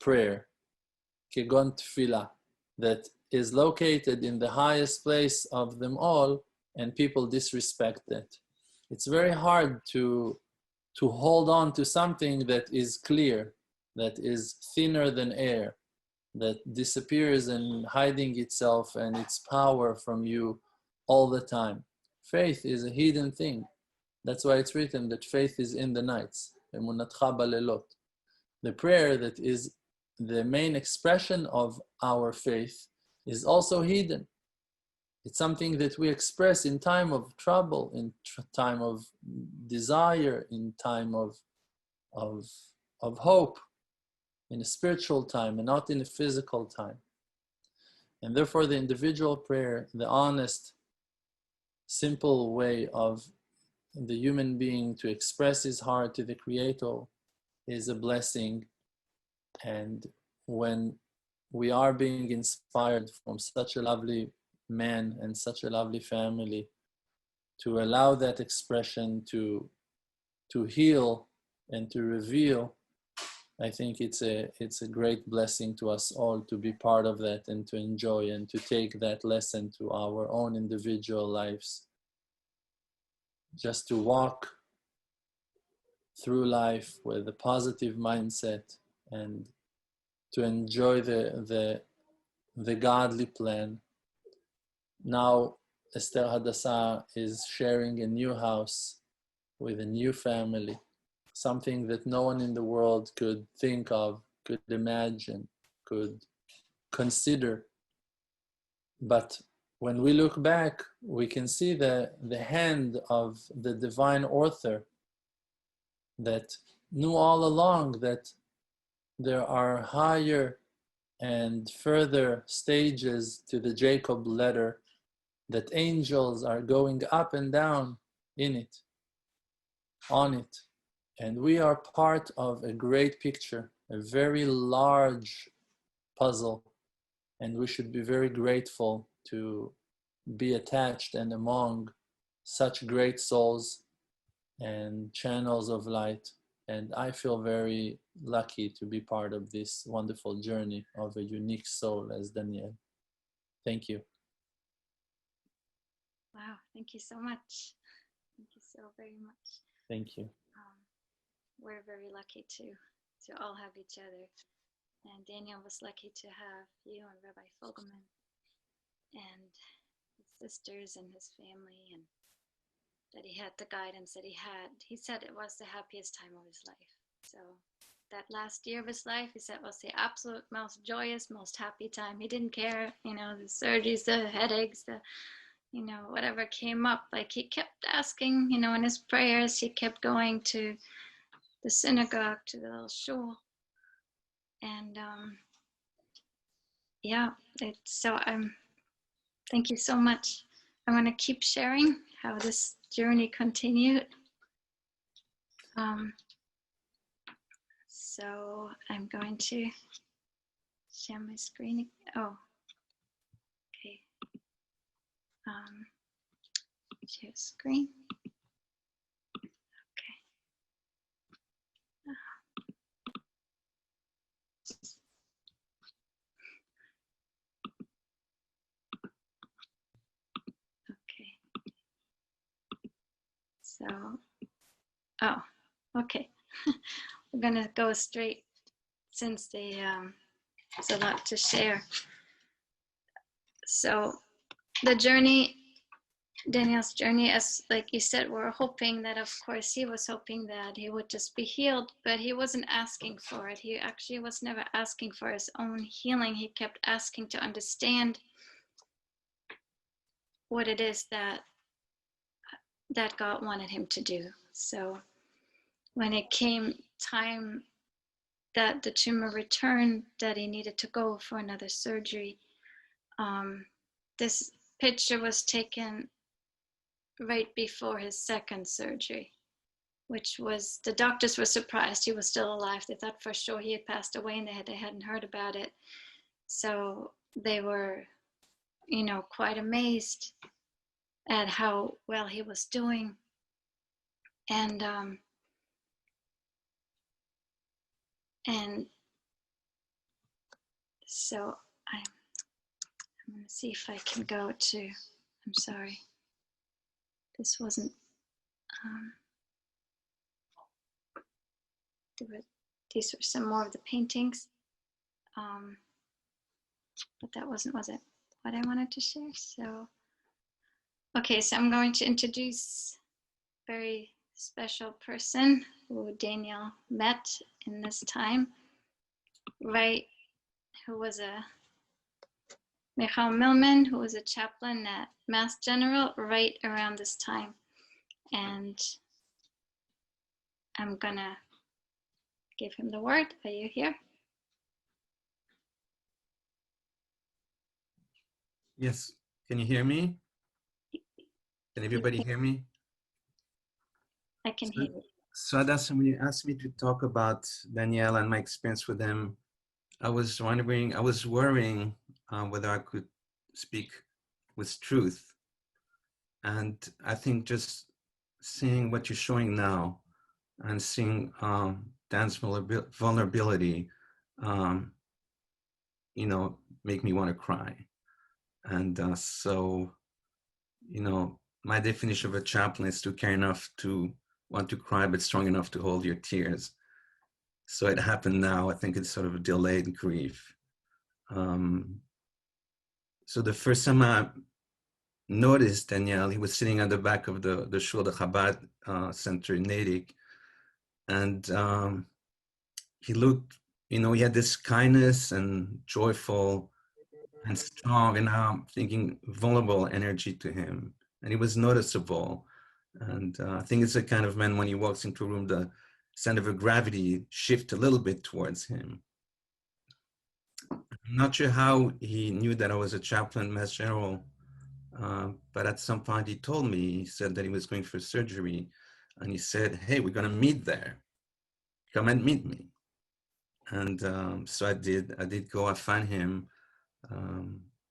prayer, Kegon Tefillah, that is located in the highest place of them all, and people disrespect it. It's very hard to hold on to something that is clear, that is thinner than air, that disappears and hiding itself and its power from you all the time. Faith is a hidden thing. That's why it's written that faith is in the nights. Emunatcha balelot. The prayer that is the main expression of our faith is also hidden. It's something that we express in time of trouble, in time of desire, in time of hope, in a spiritual time and not in a physical time. And therefore the individual prayer, the honest, simple way of the human being to express his heart to the Creator is a blessing. And when we are being inspired from such a lovely man and such a lovely family, to allow that expression to heal and to reveal, I think it's a great blessing to us all to be part of that and to enjoy and to take that lesson to our own individual lives. Just to walk through life with a positive mindset and to enjoy the godly plan. Now Esther Hadassah is sharing a new house with a new family, something that no one in the world could think of, could imagine, could consider. But when we look back, we can see the hand of the divine author that knew all along that there are higher and further stages to the Jacob letter, that angels are going up and down in it, on it. And we are part of a great picture, a very large puzzle. And we should be very grateful to be attached and among such great souls and channels of light. And I feel very lucky to be part of this wonderful journey of a unique soul as Daniel. Thank you. Wow, thank you so much. Thank you so very much. Thank you. We're very lucky to all have each other. And Daniel was lucky to have you and Rabbi Fogelman and his sisters and his family, and that he had the guidance that he had. He said it was the happiest time of his life. So that last year of his life, he said was the absolute most joyous, most happy time. He didn't care, the surgeries, the headaches, whatever came up. Like he kept asking, in his prayers, he kept going to the synagogue, to the little shul. And so Thank you so much. I want to keep sharing how this journey continued. So I'm going to share my screen. Oh, okay. Share screen. Okay. Okay. So, oh, okay. We're gonna go straight since there's a lot to share. So the journey, Daniel's journey, as like you said, we're hoping that, of course, he was hoping that he would just be healed, but he wasn't asking for it. He actually was never asking for his own healing. He kept asking to understand what it is that God wanted him to do. So when it came time that the tumor returned, that he needed to go for another surgery, this picture was taken right before his second surgery, which was, the doctors were surprised he was still alive. They thought for sure he had passed away and they hadn't heard about it. So they were, quite amazed at how well he was doing. And so I'm going to see if I can go to, I'm sorry, this wasn't, these were some more of the paintings, but that wasn't, was it what I wanted to share? So, okay, so I'm going to introduce a very special person who Daniel met in this time, right, who was Milman, who was a chaplain at Mass General right around this time. And I'm gonna give him the word. Are you here? Yes. Can you hear me? Can everybody hear me? I can hear you. So Hadassah, when you asked me to talk about Daniel and my experience with him, I was worrying whether I could speak with truth. And I think just seeing what you're showing now and seeing Dan's vulnerability, make me want to cry. And so, my definition of a chaplain is to care enough to want to cry, but strong enough to hold your tears. So it happened now. I think it's sort of a delayed grief. So the first time I noticed Daniel, he was sitting at the back of the shul, the Chabad center in Natick. And he looked, he had this kindness and joyful and strong, and I'm thinking vulnerable energy to him. And he was noticeable. And I think it's the kind of man, when he walks into a room, the center of gravity shift a little bit towards him. I'm not sure how he knew that I was a chaplain, Mass General, but at some point he told me, he said that he was going for surgery, and he said, "Hey, we're gonna meet there. Come and meet me." And so I did go. I found him.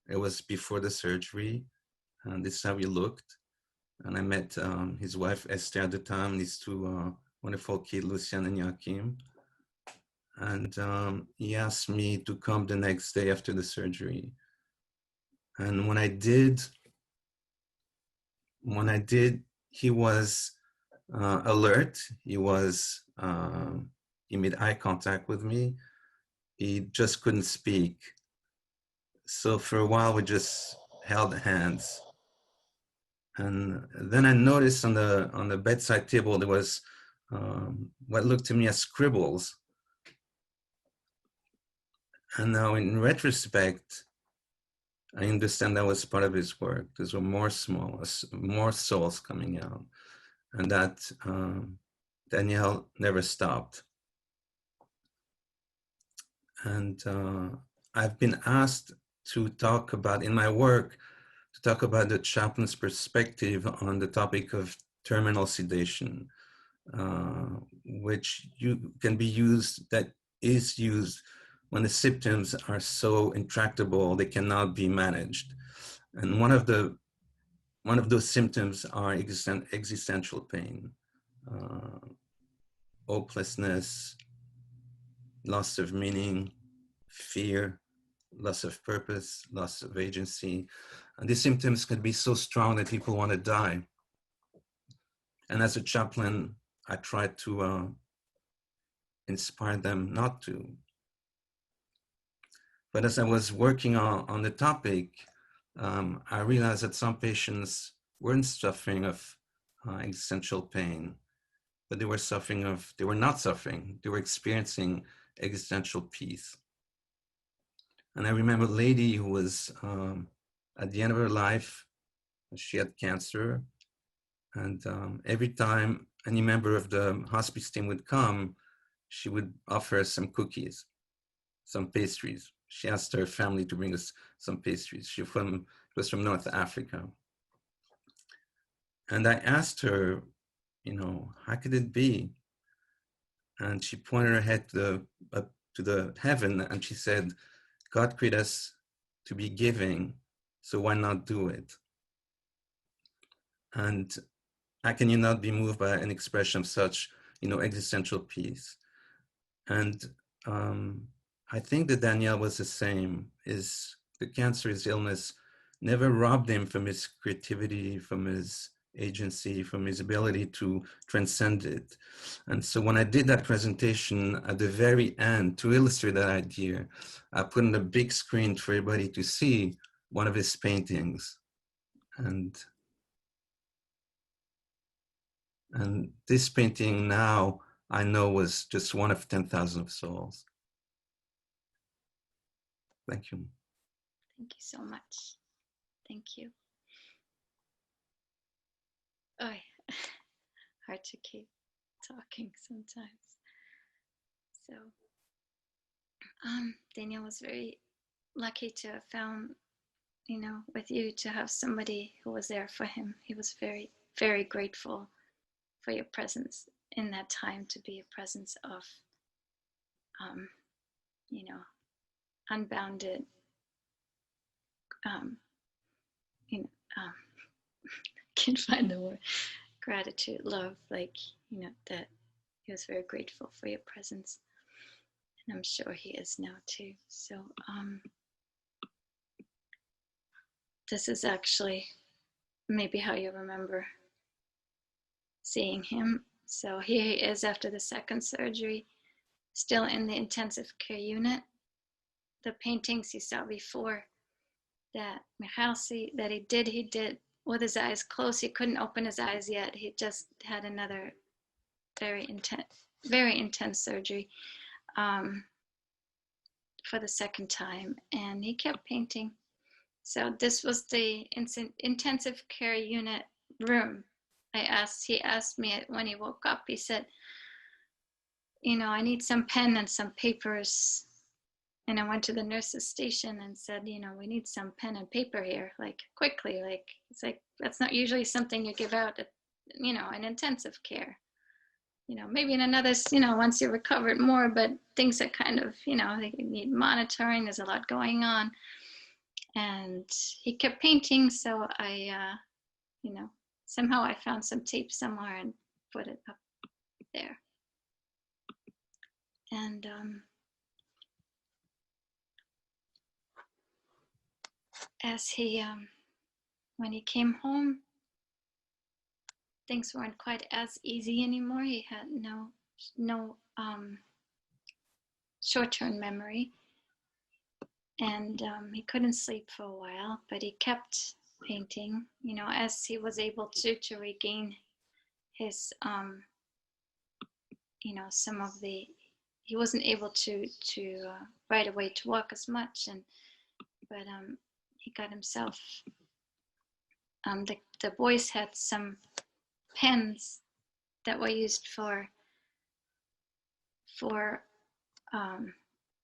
It was before the surgery, and this is how he looked. And I met his wife, Esther, at the time, these two wonderful kids, Lucian and Yakim. And he asked me to come the next day after the surgery. And when I did, he was alert. He made eye contact with me. He just couldn't speak. So for a while, we just held hands. And then I noticed on the bedside table, there was what looked to me as scribbles. And now in retrospect, I understand that was part of his work. Those were more souls coming out. And that Daniel never stopped. And I've been asked to talk about, in my work, talk about the chaplain's perspective on the topic of terminal sedation, which can be used, that is used when the symptoms are so intractable they cannot be managed. And one of those symptoms are existential pain, hopelessness, loss of meaning, fear, loss of purpose, loss of agency. And these symptoms can be so strong that people want to die. And as a chaplain, I try to inspire them not to. But as I was working on the topic, I realized that some patients weren't suffering of existential pain, but they were not suffering, they were experiencing existential peace. And I remember a lady who was at the end of her life. She had cancer, and every time any member of the hospice team would come, she would offer some cookies, some pastries. She asked her family to bring us some pastries. She was from North Africa. And I asked her, how could it be? And she pointed her head up to the heaven, and she said, God created us to be giving, so why not do it? And how can you not be moved by an expression of such, existential peace? And I think that Daniel was the same. The cancer, his illness, never robbed him from his creativity, from his agency, from his ability to transcend it. And so when I did that presentation at the very end, to illustrate that idea, I put on a big screen for everybody to see one of his paintings. And this painting now, I know, was just one of 10,000 souls. Thank you. Thank you so much. Thank you. Oh, hard to keep talking sometimes. So, Daniel was very lucky to have found, with you, to have somebody who was there for him. He was very, very grateful for your presence in that time, to be a presence of, unbounded, can't find the word, gratitude, love, that he was very grateful for your presence. And I'm sure he is now too. So this is actually maybe how you remember seeing him. So here he is after the second surgery, still in the intensive care unit. The paintings you saw before that he did with his eyes closed. He couldn't open his eyes yet. He just had another very intense surgery for the second time, and he kept painting. So this was the intensive care unit room. He asked me when he woke up, he said, I need some pen and some papers. And I went to the nurse's station and said, we need some pen and paper here, quickly. It's that's not usually something you give out at, in intensive care. Maybe in another, once you're recovered more, but things are kind of, they need monitoring. There's a lot going on. And he kept painting. So I, somehow I found some tape somewhere and put it up there. And as he, when he came home, things weren't quite as easy anymore. He had no short-term memory, and he couldn't sleep for a while, but he kept painting, as he was able to regain his, some of the, he wasn't able to right away to walk as much, but he got himself, the boys had some pens that were used for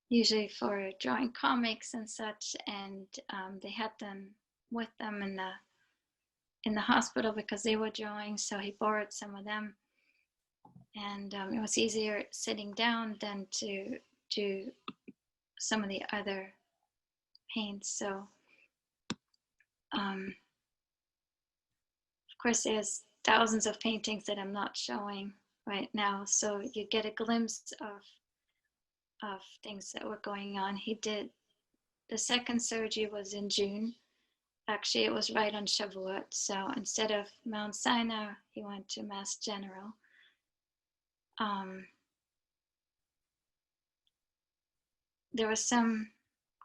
usually for drawing comics and such, and they had them with them in the hospital because they were drawing, so he borrowed some of them. And it was easier sitting down than to do some of the other paints. So, of course, there's thousands of paintings that I'm not showing right now. So you get a glimpse of things that were going on. He did, the second surgery was in June. Actually, it was right on Shavuot. So instead of Mount Sinai, he went to Mass General. There were some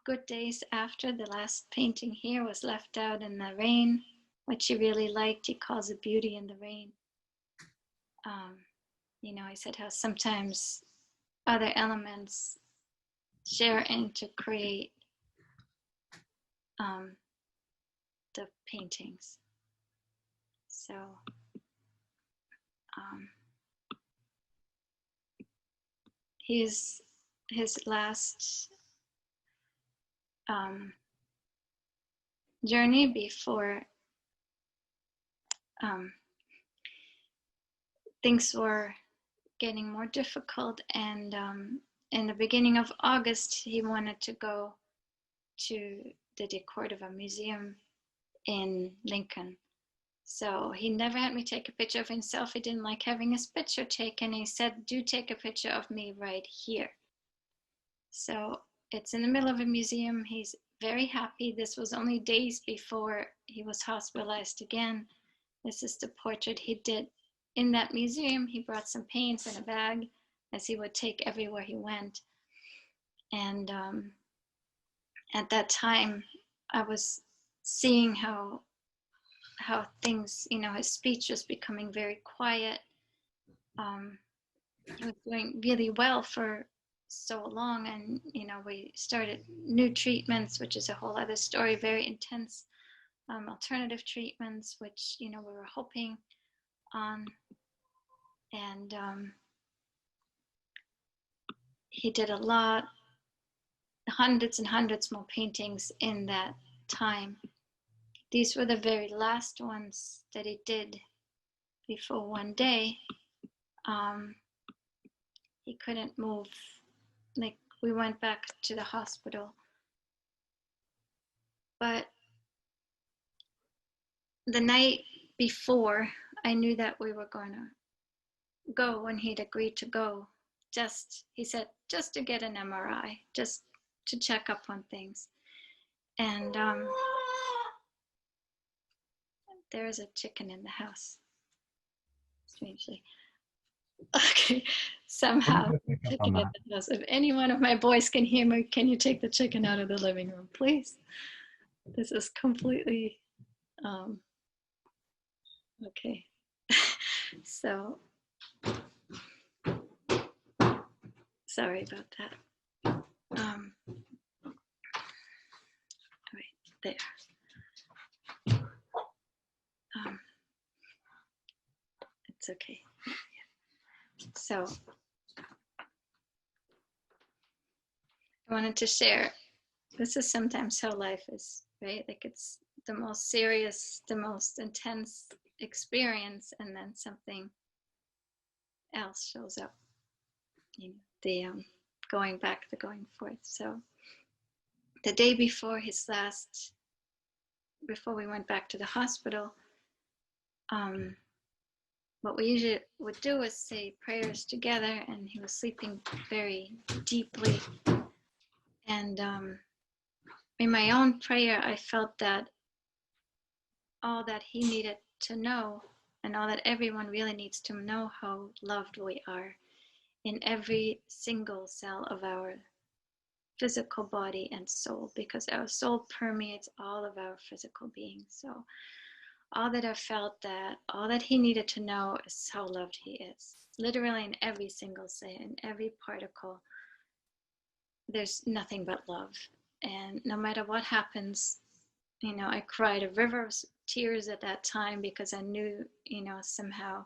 good days after. The last painting here was left out in the rain, which he really liked. He calls it beauty in the rain. You know, I said how sometimes other elements share in to create the paintings. So his last journey before things were getting more difficult, and in the beginning of August he wanted to go to the Cordova Museum in Lincoln. So he never had me take a picture of himself. He didn't like having his picture taken. He said, do take a picture of me right here. So it's in the middle of a museum. He's very happy. This was only days before he was hospitalized again. This is the portrait he did in that museum. He brought some paints in a bag, as he would take everywhere he went. And at that time, I was seeing how things, you know, his speech was becoming very quiet. He was doing really well for so long, and you know, we started new treatments, which is a whole other story, very intense alternative treatments, which, you know, we were hoping on. And he did a lot, hundreds and hundreds more paintings in that time. These were the very last ones that he did before one day he couldn't move. Like, we went back to the hospital. But the night before, I knew that we were going to go when he'd agreed to go. He said, just to get an MRI, just to check up on things. And there is a chicken in the house, strangely. Okay, somehow, chicken in the house. If any one of my boys can hear me, can you take the chicken out of the living room, please? This is completely, okay. So, sorry about that. Right there. It's okay. So, I wanted to share, this is sometimes how life is, right? Like, it's the most serious, the most intense experience, and then something else shows up. You know, the going back, the going forth. So, the day before before we went back to the hospital, what we usually would do is say prayers together, and he was sleeping very deeply. And in my own prayer, I felt that all that he needed to know, and all that everyone really needs to know, how loved we are in every single cell of our physical body and soul, because our soul permeates all of our physical being. So all that I felt, that all that he needed to know is how loved he is. Literally in every single cell, in every particle, there's nothing but love. And no matter what happens, you know, I cried a river of tears at that time, because I knew, you know, somehow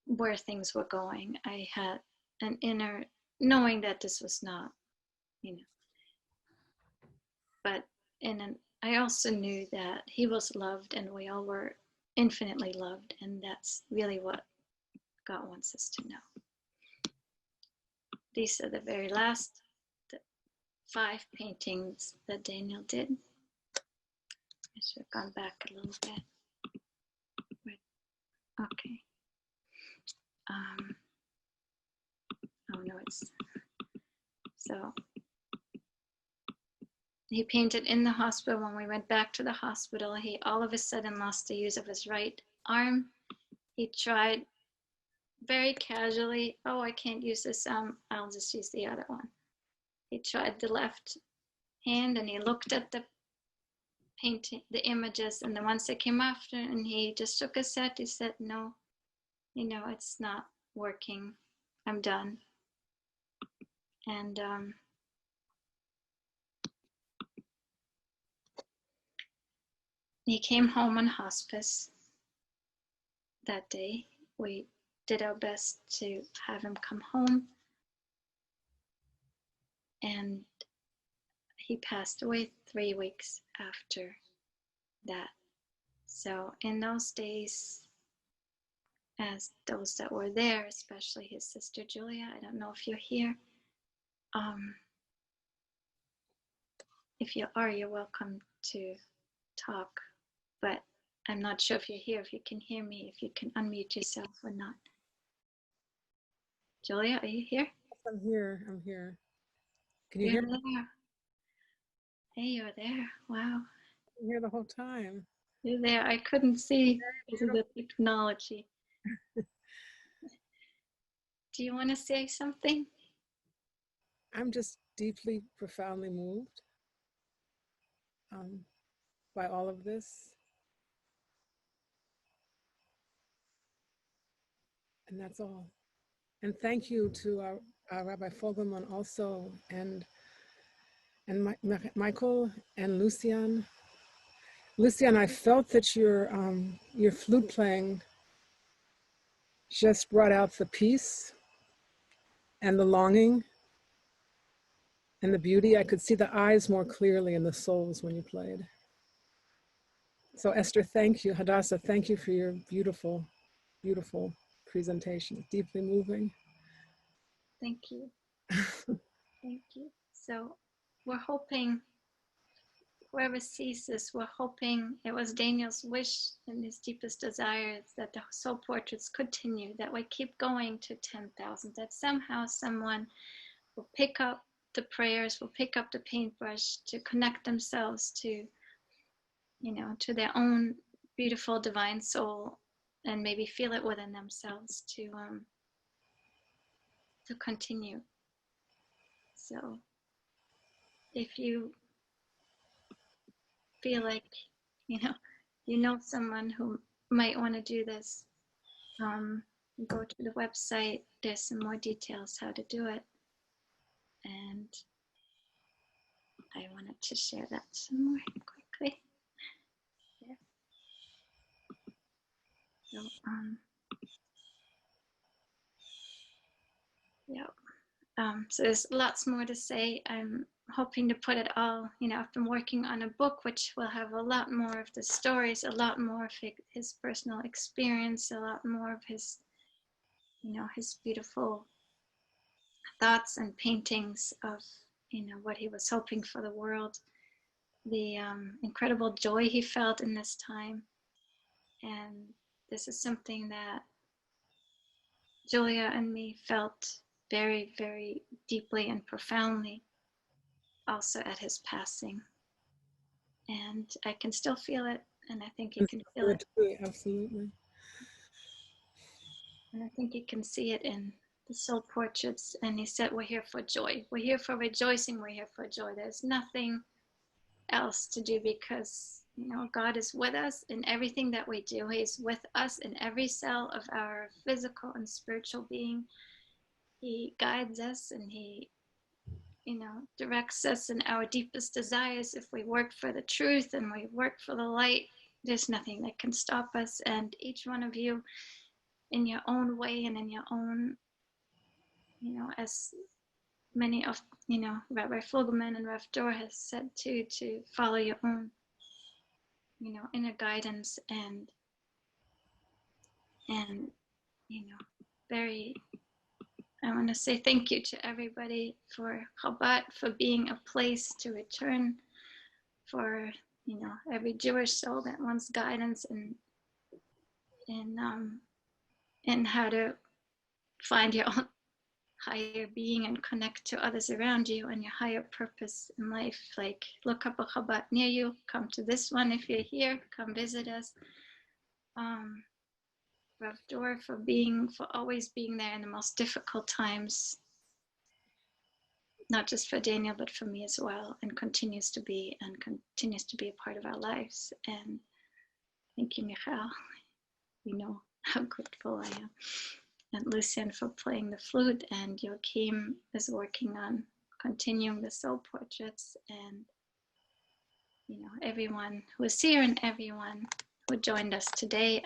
where things were going. I had an inner knowing that this was not, you know, but in I also knew that he was loved and we all were infinitely loved, and that's really what God wants us to know. These are the very last 5 paintings that Daniel did. I should have gone back a little bit. Okay. Oh no, it's so he painted in the hospital. When we went back to the hospital, he all of a sudden lost the use of his right arm. He tried very casually, oh, I can't use this arm, I'll just use the other one. He tried the left hand and he looked at the painting, the images and the ones that came after, and he just shook his head. He said, no, it's not working. I'm done. And he came home on hospice that day. We did our best to have him come home, and he passed away 3 weeks after that. So in those days, as those that were there, especially his sister Julia, I don't know if you're here. If you are, you're welcome to talk, but I'm not sure if you're here, if you can hear me, if you can unmute yourself or not. Julia, are you here? I'm here. Can you You're hear me? there. Hey, you're there. Wow. I'm here the whole time. You're there. I couldn't see because of the technology. Do you want to say something? I'm just deeply, profoundly moved by all of this. And that's all. And thank you to our Rabbi Fogelman also, and Michael and Lucian. Lucian, I felt that your flute playing just brought out the peace and the longing and the beauty. I could see the eyes more clearly in the souls when you played. So Esther, thank you. Hadassah, thank you for your beautiful, beautiful presentation. Deeply moving. Thank you. Thank you. So we're hoping, whoever sees this, we're hoping it was Daniel's wish and his deepest desire that the soul portraits continue, that we keep going to 10,000, that somehow someone will pick up the prayers, will pick up the paintbrush to connect themselves to, to their own beautiful divine soul, and maybe feel it within themselves to continue. So if you feel like, you know someone who might want to do this, go to the website. There's some more details how to do it. And I wanted to share that some more quickly. Yeah. So, so there's lots more to say. I'm hoping to put it all, I've been working on a book which will have a lot more of the stories, a lot more of his personal experience, a lot more of his, his beautiful thoughts and paintings of, what he was hoping for the world, the incredible joy he felt in this time. And this is something that Julia and me felt very, very deeply and profoundly also at his passing. And I can still feel it, and I think you can feel it. Absolutely. And I think you can see it in the soul portraits. And he said, we're here for joy. We're here for rejoicing. We're here for joy. There's nothing else to do, because, God is with us in everything that we do. He's with us in every cell of our physical and spiritual being. He guides us, and he, directs us in our deepest desires. If we work for the truth and we work for the light, there's nothing that can stop us. And each one of you, in your own way and in your own, as many of, Rabbi Fogelman and Rav Dror has said too, to follow your own inner guidance and very, I want to say thank you to everybody for Chabad, for being a place to return, for, every Jewish soul that wants guidance and how to find your own higher being and connect to others around you and your higher purpose in life. Like, look up a Chabad near you, come to this one if you're here, come visit us. Rav Dror for always being there in the most difficult times, not just for Daniel, but for me as well, and continues to be a part of our lives. And thank you, Michael. You know how grateful I am. And Lucian for playing the flute, and Joachim is working on continuing the soul portraits, and everyone who is here and everyone who joined us today.